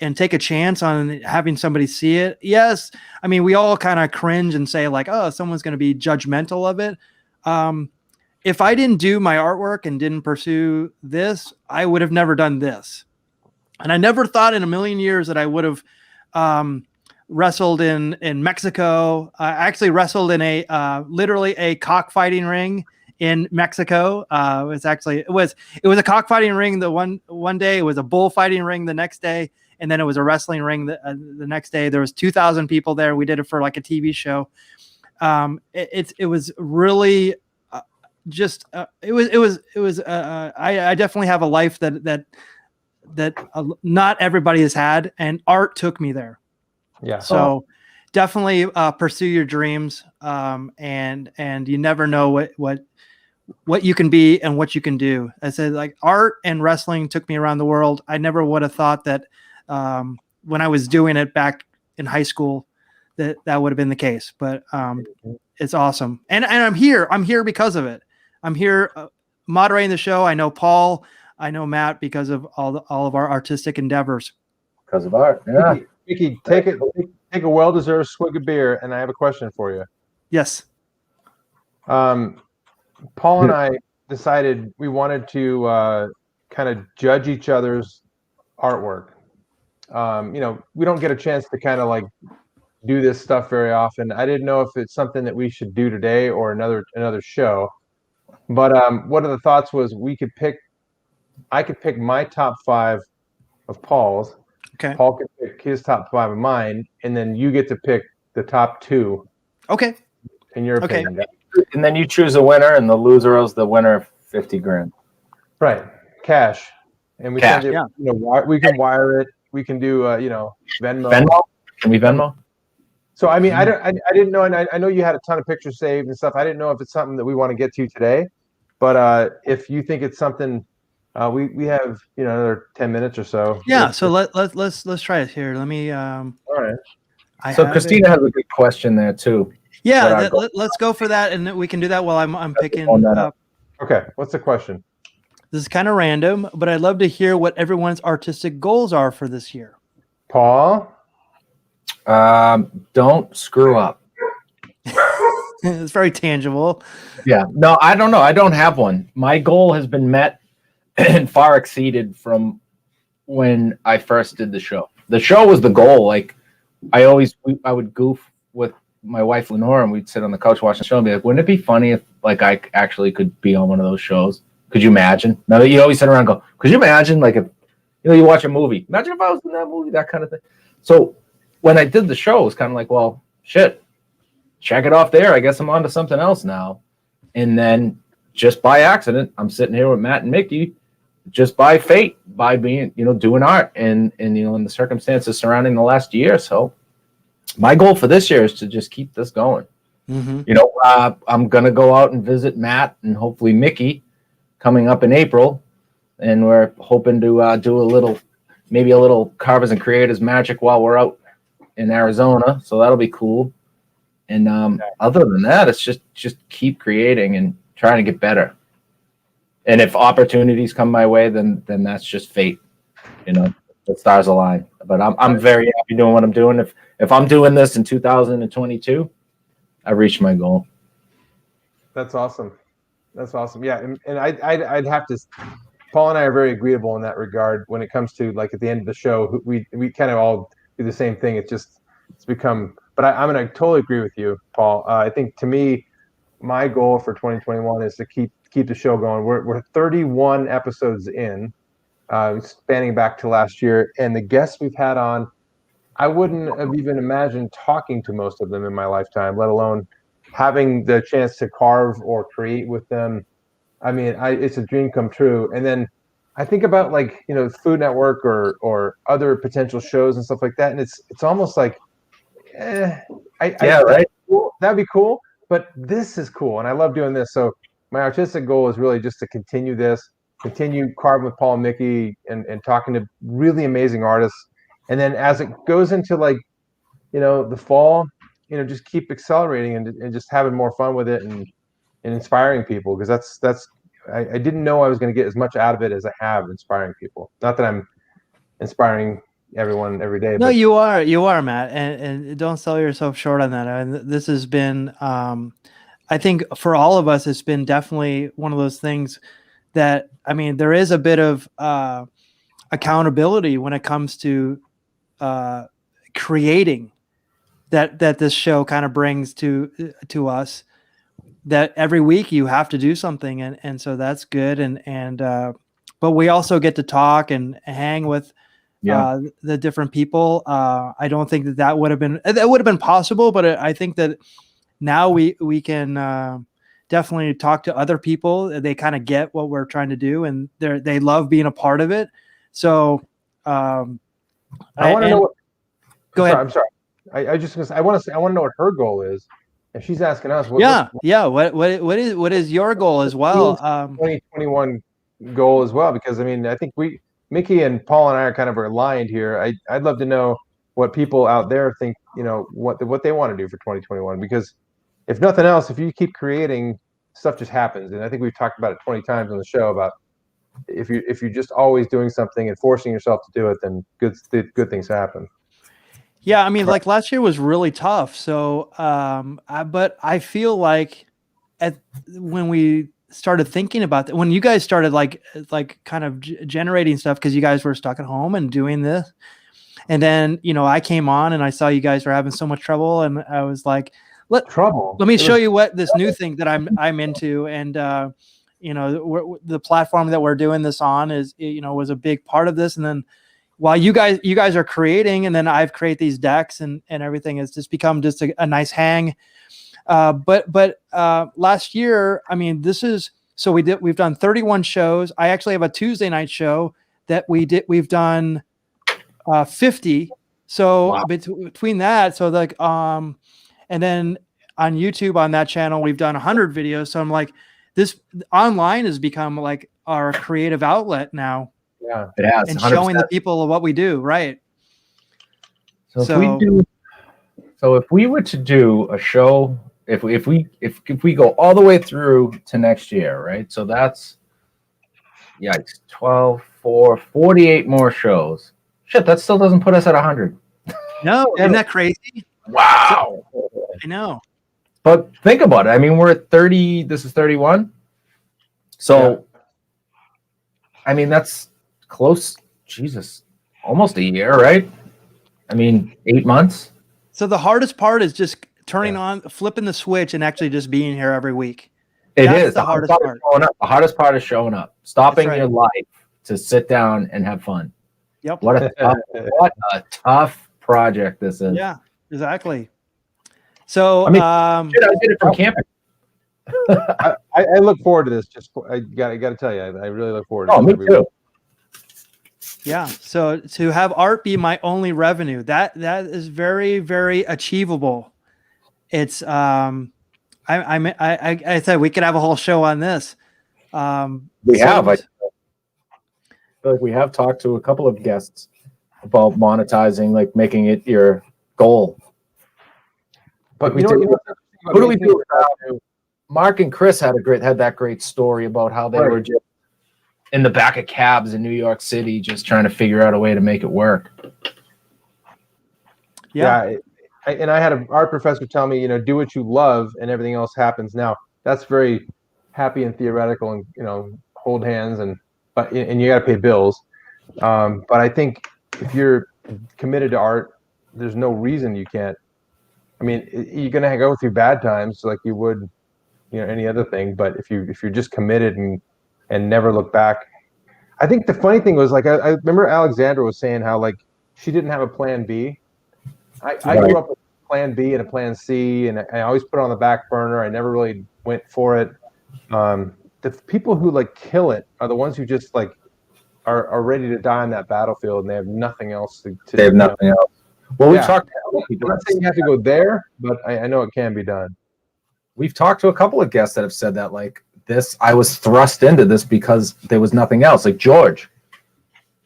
C: and take a chance on having somebody see it. Yes, I mean, we all kind of cringe and say like, oh, someone's going to be judgmental of it. If I didn't do my artwork and didn't pursue this, I would have never done this. And I never thought in a million years that I would have wrestled in Mexico. I actually wrestled in literally a cockfighting ring in Mexico. It was a cockfighting ring the one day, it was a bullfighting ring the next day, and then it was a wrestling ring the next day. There was 2,000 people there. We did it for like a TV show. it was really I definitely have a life that not everybody has had, and art took me there.
A: Yeah.
C: So definitely pursue your dreams, and you never know what you can be and what you can do. I said, like, art and wrestling took me around the world. I never would have thought that when I was doing it back in high school that would have been the case. But it's awesome, and I'm here because of it. I'm here moderating the show. I know Paul, I know Matt, because of all of our artistic endeavors.
B: Because of art, yeah.
A: Mickey, take a well-deserved swig of beer, and I have a question for you.
C: Yes.
A: Paul and I decided we wanted to kind of judge each other's artwork. We don't get a chance to kind of like do this stuff very often. I didn't know if it's something that we should do today or another show. But one of the thoughts was I could pick my top 5 of Paul's.
C: Okay.
A: Paul could pick his top 5 of mine, and then you get to pick the top 2.
C: Okay.
A: In your opinion.
B: And then you choose a winner, and the loser owes the winner $50,000.
A: Right. Cash. And we
B: Cash,
A: can do, we can wire it. We can do Venmo.
B: Venmo? Can we Venmo?
A: So I mean, I didn't know, and I know you had a ton of pictures saved and stuff. I didn't know if it's something that we want to get to today, but if you think it's something, we have another 10 minutes or so.
C: Yeah. So let's try it here. Let me.
A: All right.
B: So Christina has a good question there too.
C: Yeah. Let's go for that, and we can do that while I'm picking up.
A: Okay. What's the question?
C: This is kind of random, but I'd love to hear what everyone's artistic goals are for this year.
A: Paul.
B: Don't screw up.
C: It's very tangible.
B: Yeah. No, I don't know. I don't have one. My goal has been met and far exceeded from when I first did the show. The show was the goal. Like I would goof with my wife Lenore, and we'd sit on the couch watching the show and be like, wouldn't it be funny if like I actually could be on one of those shows? Could you imagine? Now that you always sit around and go, could you imagine, like, if you watch a movie, imagine if I was in that movie, that kind of thing. So when I did the show, it was kind of like, well, shit, check it off there. I guess I'm on to something else now. And then just by accident, I'm sitting here with Matt and Mickey, just by fate, by being, doing art and in the circumstances surrounding the last year. So my goal for this year is to just keep this going. Mm-hmm. I'm going to go out and visit Matt and hopefully Mickey coming up in April. And we're hoping to do maybe a little Carvers and Creators magic while we're out in Arizona. So that'll be cool. And other than that, it's just keep creating and trying to get better. And if opportunities come my way, then that's just fate. The stars align. But I'm very happy doing what I'm doing. If I'm doing this in 2022, I reached my goal.
A: That's awesome. Yeah, and I'd have to. Paul and I are very agreeable in that regard when it comes to, like, at the end of the show, we kind of all do the same thing. It's become. But I'm going to totally agree with you, Paul. I think, to me, my goal for 2021 is to keep the show going. We're 31 episodes in, spanning back to last year, and the guests we've had on, I wouldn't have even imagined talking to most of them in my lifetime, let alone having the chance to carve or create with them. I mean, it's a dream come true. And then I think about, like, Food Network or other potential shows and stuff like that, and it's almost like, right? That'd be cool, but this is cool, and I love doing this. So my artistic goal is really just to continue carving with Paul and Mickey and talking to really amazing artists. And then as it goes into, like, the fall, just keep accelerating and just having more fun with it and inspiring people, because that's I didn't know I was going to get as much out of it as I have inspiring people. Not that I'm inspiring everyone every day.
C: No, you are, Matt, and don't sell yourself short on that. And this has been, I think for all of us, it's been definitely one of those things that, I mean, there is a bit of accountability when it comes to creating that this show kind of brings to us, that every week you have to do something. And so that's good. And but we also get to talk and hang with the different people. I don't think that would have been possible, but I think that now we can definitely talk to other people. They kind of get what we're trying to do, and they love being a part of it. So
A: I want to know what.
C: Go ahead.
A: I'm sorry. I just I want to know what her goal is, and she's asking us.
C: What is your goal as well?
A: 2021 goal as well, because I mean, I think Mickey and Paul and I are kind of aligned here. I'd love to know what people out there think, what they want to do for 2021, because if nothing else, if you keep creating, stuff just happens. And I think we've talked about it 20 times on the show about if you're just always doing something and forcing yourself to do it, then good things happen.
C: Yeah, I mean, like last year was really tough. So, but I feel like when we started thinking about that, when you guys started like kind of generating stuff, because you guys were stuck at home and doing this, and then I came on and I saw you guys were having so much trouble, and I was like, let me show you what this new thing that I'm into, and the platform that we're doing this on is was a big part of this, and then while you guys are creating, and then I've created these decks and everything, has just become just a nice hang. But last year, I mean, we've done 31 shows. I actually have a Tuesday night show that we've done 50. So wow. Between that, so like and then on YouTube on that channel, we've done 100 videos. So I'm like, this online has become like our creative outlet now.
B: Yeah, it has.
C: And 100%. Showing the people what we do, right?
B: So if we were to do a show, if we go all the way through to next year, right? So that's 12, 48 more shows. Shit, that still doesn't put us at 100.
C: No, isn't that crazy?
B: Wow.
C: I know.
B: But think about it. I mean, we're at 30. This is 31. So, I mean, that's close. Jesus, almost a year, right? I mean, 8 months.
C: So the hardest part is just turning on, flipping the switch, and actually just being here every week.
B: That's the hardest part. The hardest part is showing up, stopping your life to sit down and have fun.
C: Yep.
B: What a tough project this is.
C: Yeah, exactly. So
B: I mean, I did it from camping.
A: I look forward to this. I got to tell you, I really look forward to it.
B: Oh, me too.
C: Yeah. So to have art be my only revenue, that is very, very achievable. It's I said we could have a whole show on this.
B: We have. I feel like we have talked to a couple of guests about monetizing, like making it your goal. But who do we do? Mark and Chris had that great story about how they were just in the back of cabs in New York City, just trying to figure out a way to make it work.
A: Yeah. And I had an art professor tell me, do what you love and everything else happens. Now that's very happy and theoretical, and, hold hands but you got to pay bills. But I think if you're committed to art, there's no reason you can't. I mean, you're going to go through bad times like you would, any other thing. But if you're just committed and never look back. I think the funny thing was, like, I remember Alexandra was saying how, like, she didn't have a plan B. I grew up with a plan B and a plan C, and I always put it on the back burner. I never really went for it. The people who, like, kill it are the ones who just, like, are ready to die on that battlefield, and they have nothing else to do.
B: They have nothing else. Well, we've talked to
A: people. I'm not saying you have to go there, but I know it can be done.
B: We've talked to a couple of guests that have said that, like, I was thrust into this because there was nothing else. Like George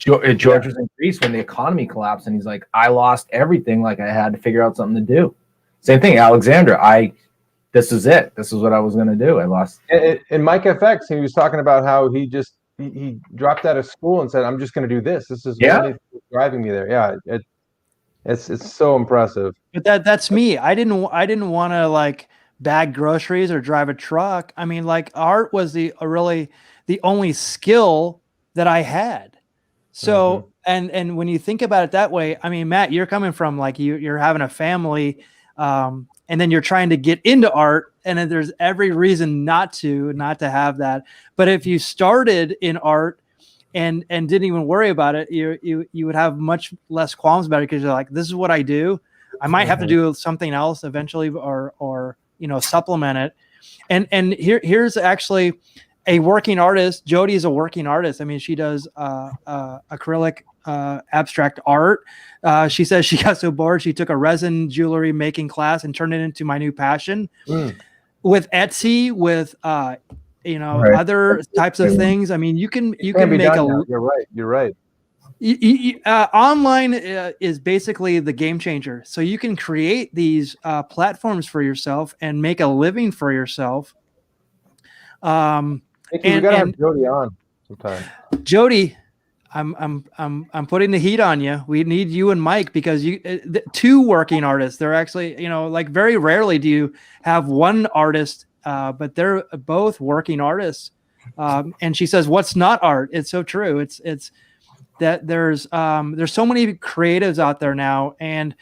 B: was in Greece when the economy collapsed, and he's like, I lost everything. Like, I had to figure out something to do. Same thing, Alexandra. This is it. This is what I was going to do. I lost.
A: And Mike FX, he was talking about how he dropped out of school and said, I'm just going to do this. This is what's driving me there. Yeah. It's so impressive.
C: But that's me. I didn't want to, like, bag groceries or drive a truck. I mean, like, art was really the only skill that I had. So, and when you think about it that way, I mean, Matt, you're coming from, like, you're having a family, and then you're trying to get into art, and then there's every reason not to have that. But if you started in art and didn't even worry about it, you would have much less qualms about it, because you're like, this is what I do. I might have to do something else eventually, or supplement it. And here's actually a working artist. Jody is a working artist. I mean, she does acrylic abstract art. She says she got so bored she took a resin jewelry making class and turned it into my new passion. With Etsy, with other types of things. I mean, you can make
A: You're right.
C: Online is basically the game changer. So you can create these platforms for yourself and make a living for yourself.
A: We gotta have Jody on sometime.
C: Jody, I'm putting the heat on you. We need you and Mike because two working artists. They're actually, very rarely do you have one artist, but they're both working artists. And she says, "What's not art?" It's so true. It's that there's so many creatives out there now. And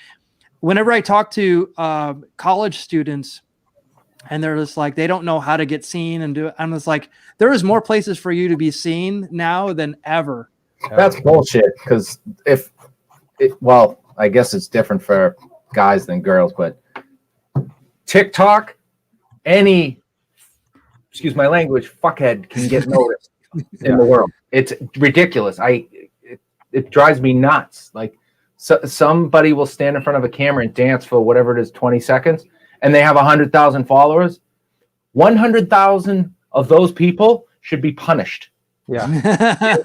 C: whenever I talk to college students, and they're just like, they don't know how to get seen and do it, I'm just like, there is more places for you to be seen now than ever.
B: That's bullshit. Because I guess it's different for guys than girls, but TikTok, excuse my language, fuckhead can get noticed in the world. It's ridiculous. It drives me nuts. Like somebody will stand in front of a camera and dance for whatever it is, 20 seconds, and they have 100,000 followers. 100,000 of those people should be punished.
A: Yeah.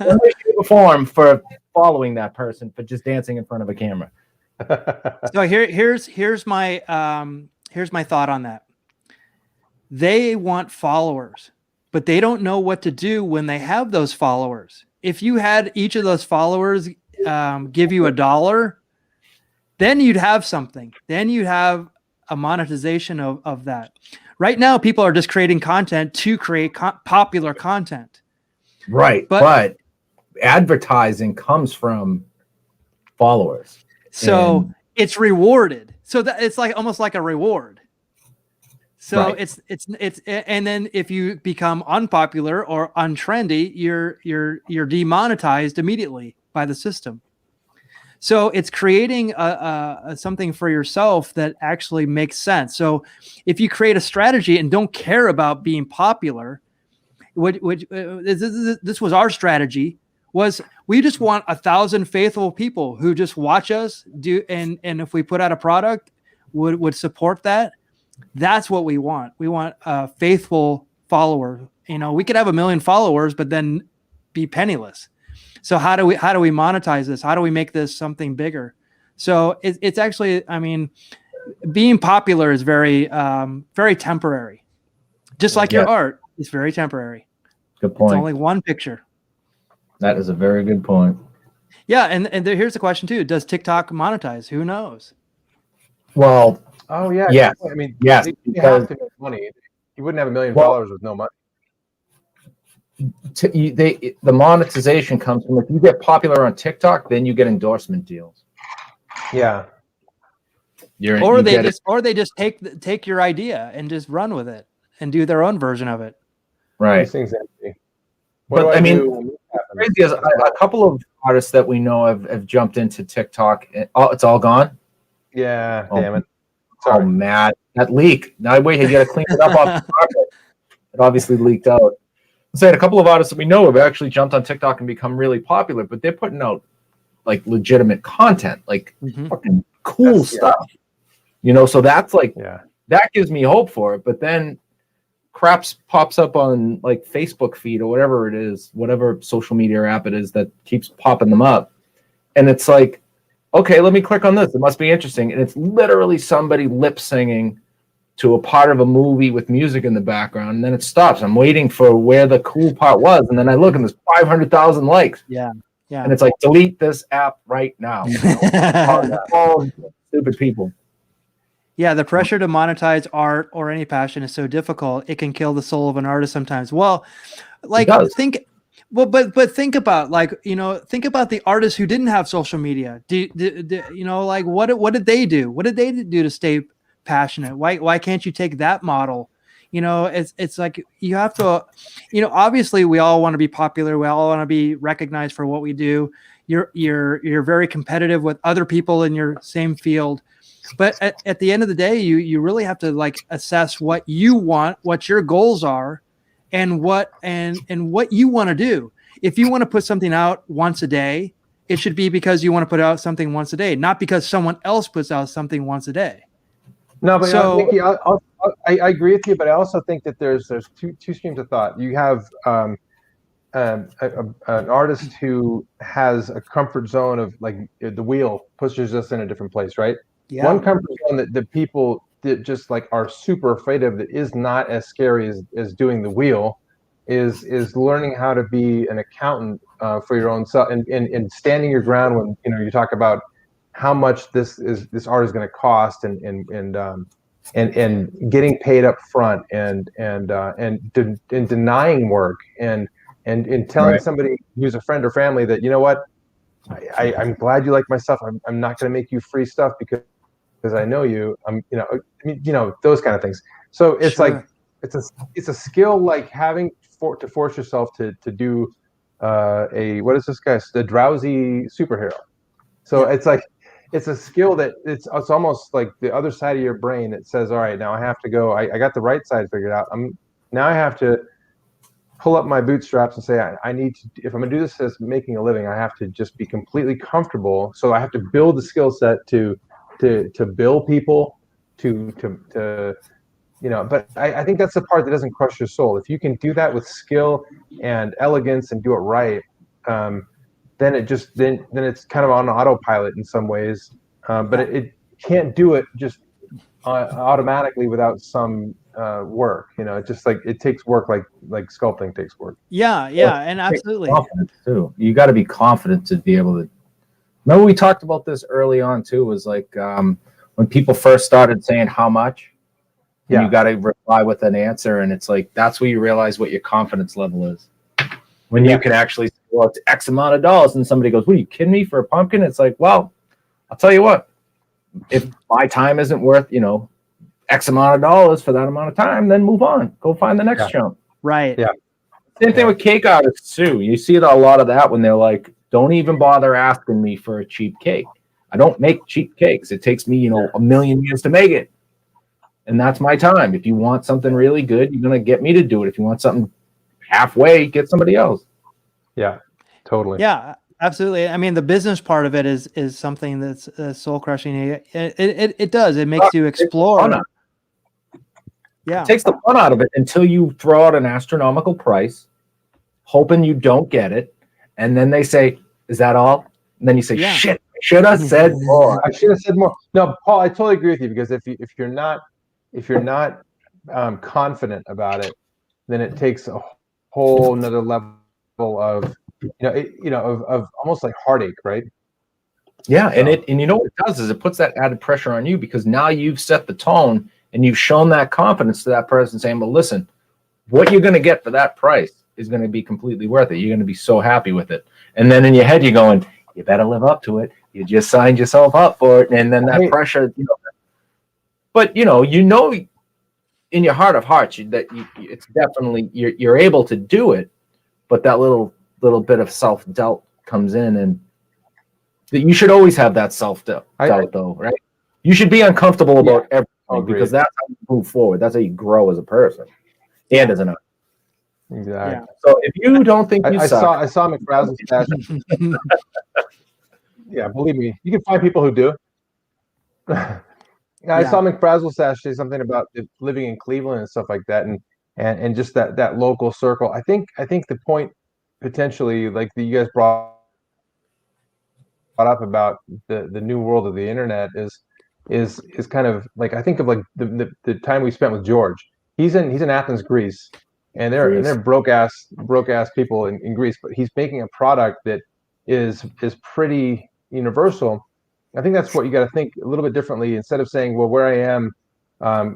B: Form for following that person for just dancing in front of a camera.
C: So here's my thought on that. They want followers, but they don't know what to do when they have those followers. If you had each of those followers give you $1, then you'd have something. Then you have a monetization of that. Right now, people are just creating content to create popular content.
B: Right, but advertising comes from followers.
C: So it's rewarded. So that it's like almost like a reward. So it's and then if you become unpopular or untrendy, you're demonetized immediately by the system. So it's creating a something for yourself that actually makes sense. So if you create a strategy and don't care about being popular, this was our strategy, was we just want 1,000 faithful people who just watch us do, and if we put out a product, would support that. That's what we want. We want a faithful follower. We could have 1 million followers, but then be penniless. So how do we monetize this? How do we make this something bigger? So it's actually, I mean, being popular is very, very temporary. Just like your art, it's very temporary.
B: Good point.
C: It's only one picture.
B: That is a very good point.
C: Yeah, and here's the question too: does TikTok monetize? Who knows?
B: Well.
A: Oh yeah.
B: Yeah.
A: I mean,
B: yes,
A: you have to make money. You wouldn't have 1 million followers with no money.
B: The monetization comes from, if you get popular on TikTok, then you get endorsement deals.
A: Yeah.
C: Or they just take your idea and just run with it and do their own version of it.
B: Right.
A: These things empty.
B: But I mean, crazy is a couple of artists that we know have jumped into TikTok. And, it's all gone.
A: Yeah. Damn it.
B: Oh, mad. That leak. Now wait, you got to clean it up off the carpet. It obviously leaked out. I'm saying a couple of artists that we know have actually jumped on TikTok and become really popular, but they're putting out like legitimate content, like fucking cool stuff. So that's like, that gives me hope for it. But then craps pops up on like Facebook feed or whatever it is, whatever social media app it is that keeps popping them up. And it's like, okay, let me click on this. It must be interesting. And it's literally somebody lip singing to a part of a movie with music in the background. And then it stops. I'm waiting for where the cool part was. And then I look and there's 500,000 likes.
C: Yeah.
B: And it's like, delete this app right now. All stupid people.
C: Yeah. The pressure to monetize art or any passion is so difficult. It can kill the soul of an artist sometimes. Well, like think about think about the artists who didn't have social media. Like what did they do? What did they do to stay passionate? Why can't you take that model? It's like you have to, obviously we all want to be popular. We all want to be recognized for what we do. You're very competitive with other people in your same field, But at the end of the day, you really have to like assess what you want, what your goals are, and what you want to do. If you want to put something out once a day, it should be because you want to put out something once a day, not because someone else puts out something once a day.
A: No, but
C: So,
A: Nikki, I agree with you, but I also think that there's two streams of thought. You have an artist who has a comfort zone of like the wheel pushes us in a different place, right?
C: yeah.
A: One comfort zone that the people that just like are super afraid of that is not as scary as doing the wheel is learning how to be an accountant for your own self and standing your ground when you talk about how much this art is going to cost and getting paid up front and denying work and telling somebody who's a friend or family that, you know what, I'm glad you like my stuff. I'm not going to make you free stuff because I know you. Those kind of things. So it's like it's a skill like having to force yourself to do what is this guy? The drowsy superhero. So it's like it's a skill that it's almost like the other side of your brain that says, all right, now I have to go. I got the right side figured out. Now I have to pull up my bootstraps and say, I need to, if I'm gonna do this as making a living, I have to just be completely comfortable. So I have to build the skill set to bill people, but I think that's the part that doesn't crush your soul. If you can do that with skill and elegance and do it right, then it's kind of on autopilot in some ways. But it can't do it just automatically without some work. It's just like it takes work, like sculpting takes work.
C: Yeah, and absolutely.
B: Confidence too. You got to be confident to be able to. Remember, we talked about this early on too. Was like when people first started saying how much. You got to reply with an answer, and it's like that's where you realize what your confidence level is. When you can actually say, well, it's X amount of dollars, and somebody goes, "What are you kidding me for a pumpkin?" It's like, well, I'll tell you what. If my time isn't worth, X amount of dollars for that amount of time, then move on. Go find the next chump.
C: Right.
A: Yeah.
B: Same thing with cake artists too. You see a lot of that when they're like, "Don't even bother asking me for a cheap cake. I don't make cheap cakes. It takes me, a million years to make it. And that's my time. If you want something really good, you're going to get me to do it. If you want something halfway, get somebody else."
A: Yeah, totally.
C: Yeah, absolutely. I mean, the business part of it is something that's soul crushing. It does. It makes you explore. Yeah.
B: It takes the fun out of it until you throw out an astronomical price, hoping you don't get it. And then they say, "Is that all?" And then you say, "Shit, I should have said more."
A: I should have said more. No, Paul, I totally agree with you, because if you're not confident about it, then it takes a whole nother level of of almost like heartache, right?
B: Yeah, and what it does is it puts that added pressure on you, because now you've set the tone and you've shown that confidence to that person, saying, "Well, listen, what you're going to get for that price is going to be completely worth it. You're going to be so happy with it." And then in your head, you're going, "You better live up to it. You just signed yourself up for it." And then that pressure, But in your heart of hearts that it's definitely you're able to do it, but that little bit of self-doubt comes in, and you should always have that self-doubt though, right? You should be uncomfortable about everything, because that's how you move forward. That's how you grow as a person and as an artist.
A: Exactly.
C: Yeah.
B: So if you don't think you suck,
A: I saw McFrazzle's stash. Yeah, believe me, you can find people who do. I saw McFrazzle Sash say something about living in Cleveland and stuff like that, and just that local circle. I think the point potentially, like that you guys brought up about the new world of the internet is kind of like, I think of like the time we spent with George. He's in Athens, Greece, and they're broke ass people in Greece, but he's making a product that is pretty universal. I think that's what you got to think a little bit differently, instead of saying, well, where I am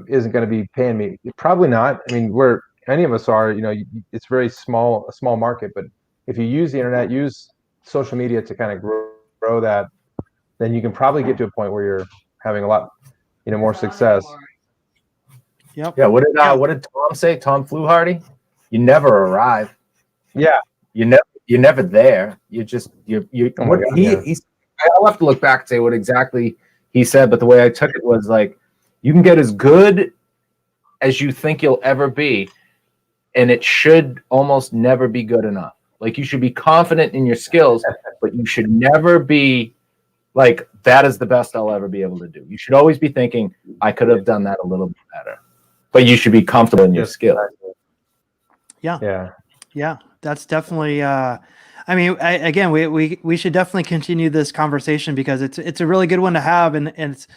A: isn't going to be paying me. Probably not. I mean, where any of us are, it's a small market. But if you use the internet, use social media to kind of grow that, then you can probably get to a point where you're having a lot, more success.
C: Yep.
B: Yeah. What did Tom say? Tom Fluharty? You never arrive.
A: Yeah.
B: You're never there. You're just
A: Oh my God,
B: I'll have to look back and say what exactly he said, but the way I took it was like, you can get as good as you think you'll ever be, and it should almost never be good enough. Like, you should be confident in your skills, but you should never be like, that is the best I'll ever be able to do. You should always be thinking, I could have done that a little bit better. But you should be comfortable in your skills.
C: Yeah, that's definitely. I mean, again, we should definitely continue this conversation because it's a really good one to have, and it's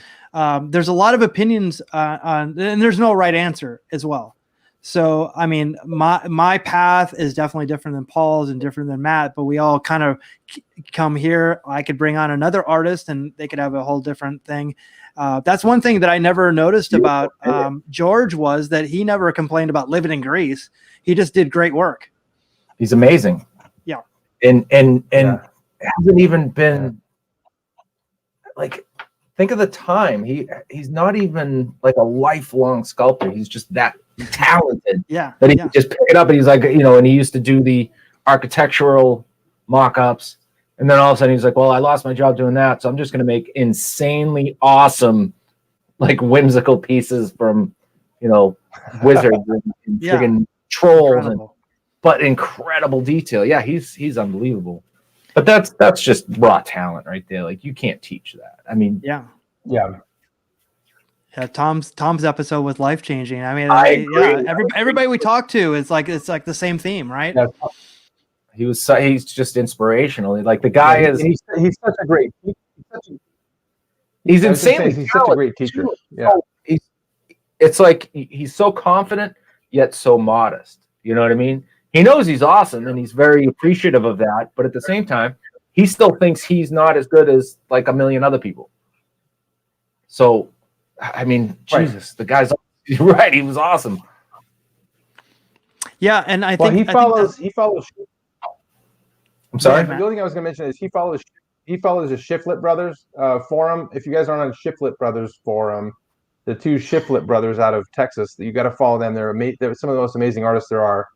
C: there's a lot of opinions on, and there's no right answer as well. So, I mean, my path is definitely different than Paul's and different than Matt, but we all kind of come here. I could bring on another artist and they could have a whole different thing. That's one thing that I never noticed about George, was that he never complained about living in Greece. He just did great work.
B: He's amazing.
C: Yeah.
B: And hasn't even been like, think of the time. He's not even like a lifelong sculptor. He's just that talented.
C: Yeah.
B: That he could just pick it up, and he's like, and he used to do the architectural mock-ups. And then all of a sudden he's like, well, I lost my job doing that, so I'm just going to make insanely awesome, like, whimsical pieces from, wizards and friggin' trolls, but incredible detail. Yeah, he's unbelievable. But that's just raw talent right there. Like, you can't teach that. I mean,
A: yeah.
B: Yeah,
C: Tom's episode was life changing. I mean,
B: yeah,
C: everybody we talk to is like, it's like the same theme, right?
A: Yeah.
B: He's just inspirational. Like, the guy is
A: he's such a great
B: he's insanely
A: he's such a great teacher. Yeah.
B: It's like he's so confident yet so modest. You know what I mean? He knows he's awesome and he's very appreciative of that, but at the same time, he still thinks he's not as good as like a million other people. So, I mean, Jesus, the guy's right. He was awesome.
C: Yeah, and I think
A: he follows.
B: I'm sorry.
A: The only thing I was going to mention is he follows the Shiflett Brothers forum. If you guys aren't on Shiflett Brothers forum, the two Shiflett brothers out of Texas, you got to follow them. They're some of the most amazing artists there are.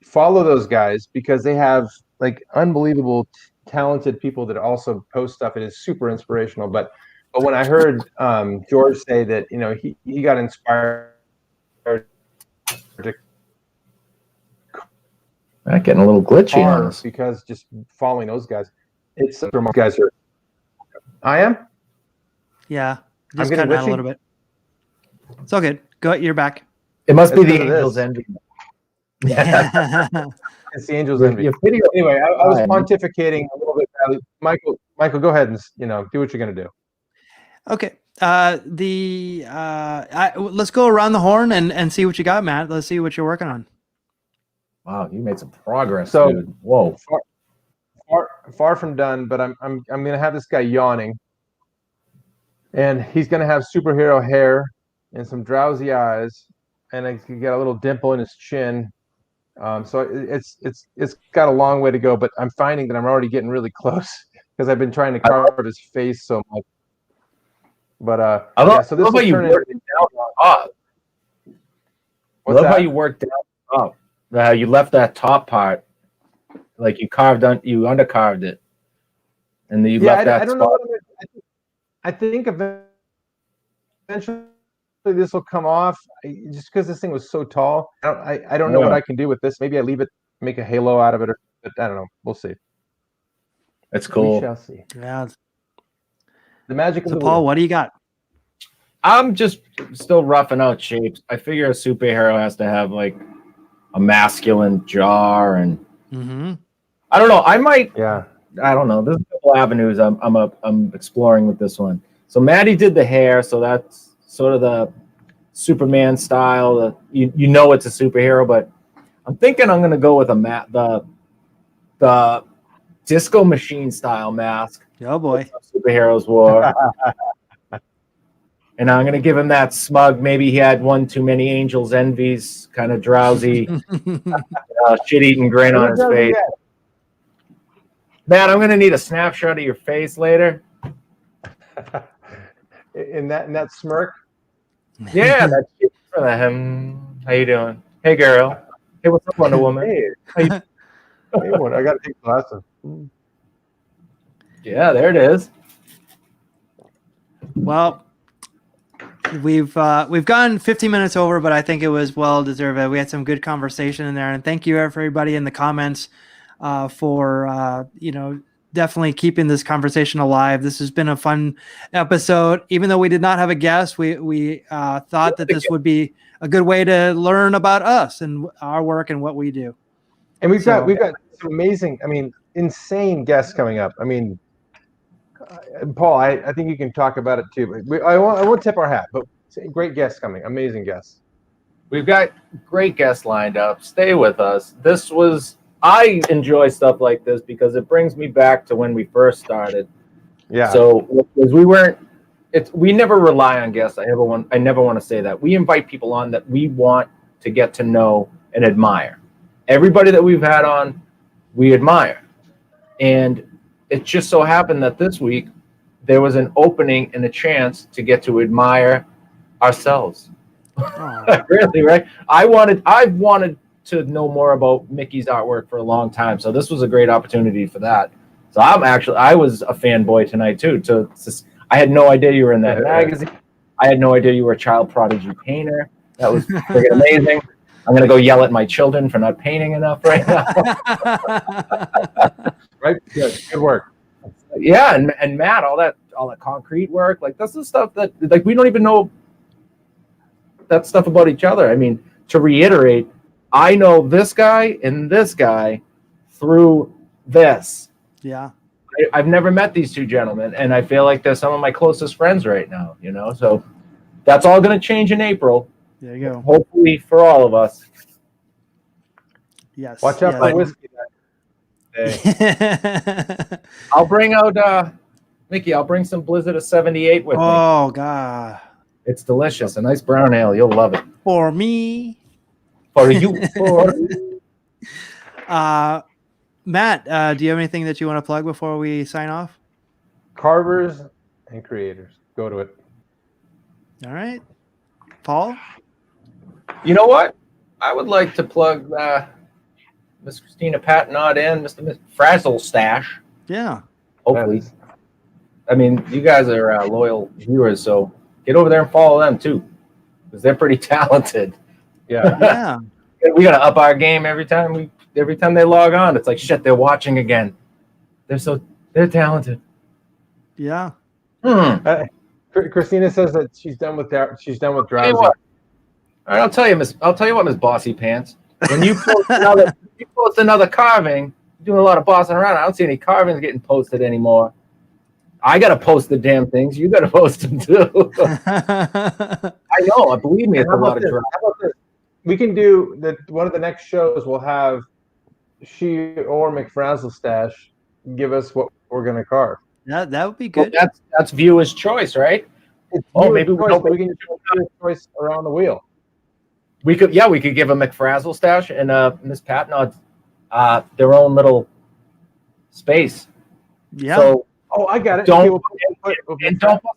A: Follow those guys because they have like unbelievable talented people that also post stuff. It is super inspirational. But when I heard George say that, he got inspired to
B: getting a little glitchy on us
A: because just following those guys. It's guys are. I am.
C: Yeah, just cut out a little bit. It's all good. Go. You're back.
B: It must be the Angels envy.
A: Yeah. It's the Angels envy. Anyway, I was pontificating a little bit. Michael, go ahead and do what you're gonna do.
C: Okay. Let's go around the horn and see what you got, Matt. Let's see what you're working on.
B: Wow, you made some progress,
A: so,
B: dude. Whoa.
A: Far from done, but I'm gonna have this guy yawning, and he's gonna have superhero hair and some drowsy eyes, and he's gonna get a little dimple in his chin. So it's got a long way to go, but I'm finding that I'm already getting really close because I've been trying to carve his face so much. But
B: I love how you worked it down up. I love how you worked down up. How you left that top part, like you undercarved it, and then you left that.
A: I don't
B: spot.
A: know. I think eventually this will come off, just because this thing was so tall. I don't know what I can do with this. Maybe I leave it, make a halo out of it, but I don't know. We'll see.
B: That's cool.
A: We shall see.
C: Yeah.
A: The magic of the
C: Paul,
A: wheel.
C: what do you got?
B: I'm just still roughing out shapes. I figure a superhero has to have like a masculine jaw, and I don't know. I might.
A: Yeah.
B: I don't know. There's a couple avenues I'm exploring with this one. So Maddie did the hair, so that's sort of the Superman style. You it's a superhero, but I'm thinking I'm gonna go with the Disco Machine style mask.
C: Oh boy,
B: superheroes wore. And I'm gonna give him that smug. Maybe he had one too many Angels envies, kind of drowsy, shit-eating grin on his face. Matt, I'm gonna need a snapshot of your face later.
A: In that smirk.
B: Yeah, that's cute for him. How you doing? Hey, girl. Hey, what's up, Wonder Woman?
A: Hey, I got to take glasses.
B: Yeah, there it is.
C: Well, we've gone 15 minutes over, but I think it was well deserved. We had some good conversation in there, and thank you everybody in the comments for definitely keeping this conversation alive. This has been a fun episode. Even though we did not have a guest, we thought that this would be a good way to learn about us and our work and what we do.
A: And we've got some amazing, insane guests coming up. Paul, I think you can talk about it too. I won't tip our hat, but great guests coming, amazing guests.
B: We've got great guests lined up. Stay with us. I enjoy stuff like this because it brings me back to when we first started.
A: Yeah.
B: So because we never rely on guests. I never want to say that. We invite people on that we want to get to know and admire. Everybody that we've had on, we admire. And it just so happened that this week there was an opening and a chance to get to admire ourselves. Really, right? I've wanted to know more about Mickey's artwork for a long time, so this was a great opportunity for that. So I was a fanboy tonight too. I had no idea you were in that magazine. I had no idea you were a child prodigy painter. That was freaking amazing. I'm gonna go yell at my children for not painting enough right now.
A: Right? Good work.
B: Yeah, and Matt, all that concrete work, like that's the stuff that like we don't even know that stuff about each other. To reiterate, I know this guy and this guy through this.
C: Yeah.
B: I've never met these two gentlemen, and I feel like they're some of my closest friends right now, so that's all going to change in April.
C: There you go.
B: Hopefully for all of us.
C: Yes.
A: Watch out for whiskey.
B: I'll bring out, Mickey, I'll bring some Blizzard of 78 with me.
C: Oh, God.
B: It's delicious. A nice brown ale. You'll love it.
C: For me.
B: For you.
C: Matt, do you have anything that you want to plug before we sign off?
A: Carvers and Creators. Go to it.
C: All right. Paul?
B: You know what? I would like to plug Miss Christina Patnod and Mr. Frazzle Stash.
C: Yeah.
B: Hopefully. You guys are loyal viewers, so get over there and follow them too, because they're pretty talented.
A: Yeah.
C: Yeah.
B: We got to up our game every time they log on. It's like, shit, they're watching again. They're talented.
C: Yeah.
A: Christina says that she's done with drowsy.
B: All right, I'll tell you what, Miss Bossy Pants. When you post another carving, you're doing a lot of bossing around. I don't see any carvings getting posted anymore. I gotta post the damn things. You gotta post them too. I know. Believe me, it's a lot of drama.
A: How about this? We can do one of the next shows. We'll have she or McFrazzle Stash give us what we're gonna carve.
C: That would be good.
B: Well, that's viewer's choice, right? Maybe we can
A: do choice around the wheel.
B: We could give a McFrazzle Stash and Miss Patnod their own little space.
C: Yeah.
B: So,
A: I got it.
B: Don't put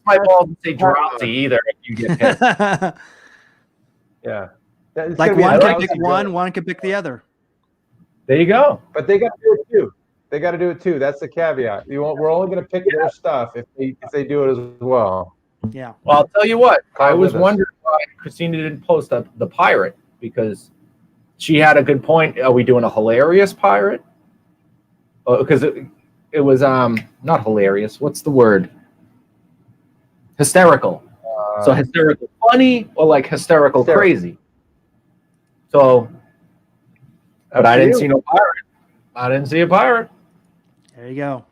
B: my balls and say drowsy either if you get hit.
A: Yeah.
C: Like one can pick one can pick the other.
B: There you go.
A: But they got to do it too. That's the caveat. We're only going to pick their stuff if they do it as well.
C: Yeah.
B: Well, I'll tell you what. I was wondering why Christina didn't post up the pirate, because she had a good point. Are we doing a hilarious pirate? Because it was not hilarious. What's the word? Hysterical. So hysterical funny or like hysterical crazy. So, but I didn't see no pirate. I didn't see a pirate.
C: There you go.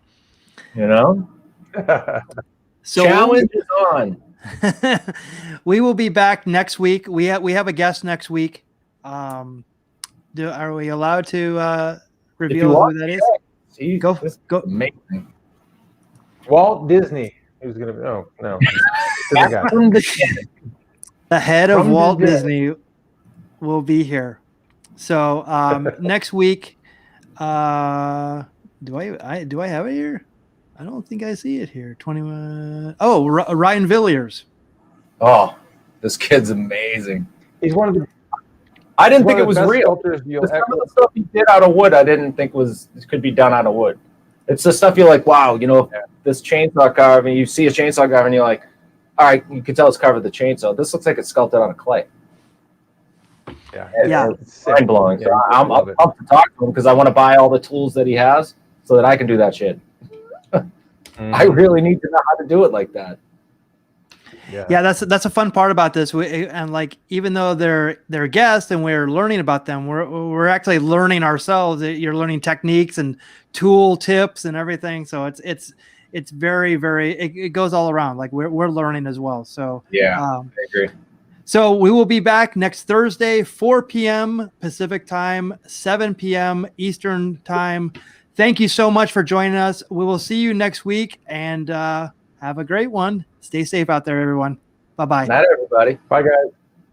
B: So challenge is on.
C: We will be back next week. We have a guest next week. Are we allowed to reveal who that is?
B: See,
C: go.
B: Amazing.
A: Walt Disney. Who's gonna be? No.
C: The head of Walt Disney will be here. So next week, do I have it here? I don't think I see it here. 21. Oh, Ryan Villiers.
B: Oh, this kid's amazing.
A: He's one of the.
B: I didn't think it was real. Some of the stuff he did out of wood, I didn't think could be done out of wood. It's the stuff you're like, wow, this chainsaw carving. You see a chainsaw carving, you're like, all right, you can tell it's carved with a chainsaw. This looks like it's sculpted on a clay.
C: Yeah.
B: It's mind blowing.
A: Yeah,
B: So I'm up to talk to him because I want to buy all the tools that he has so that I can do that shit. I really need to know how to do it like that.
C: Yeah, that's a fun part about this. And like, even though they're guests and we're learning about them, we're actually learning ourselves. You're learning techniques and tool tips and everything. So it's very, very, it goes all around. Like we're learning as well. So
B: yeah, I agree.
C: So we will be back next Thursday, 4 p.m. Pacific time, 7 p.m. Eastern time. Thank you so much for joining us. We will see you next week, and have a great one. Stay safe out there, everyone. Bye-bye.
B: Night, everybody.
A: Bye, guys.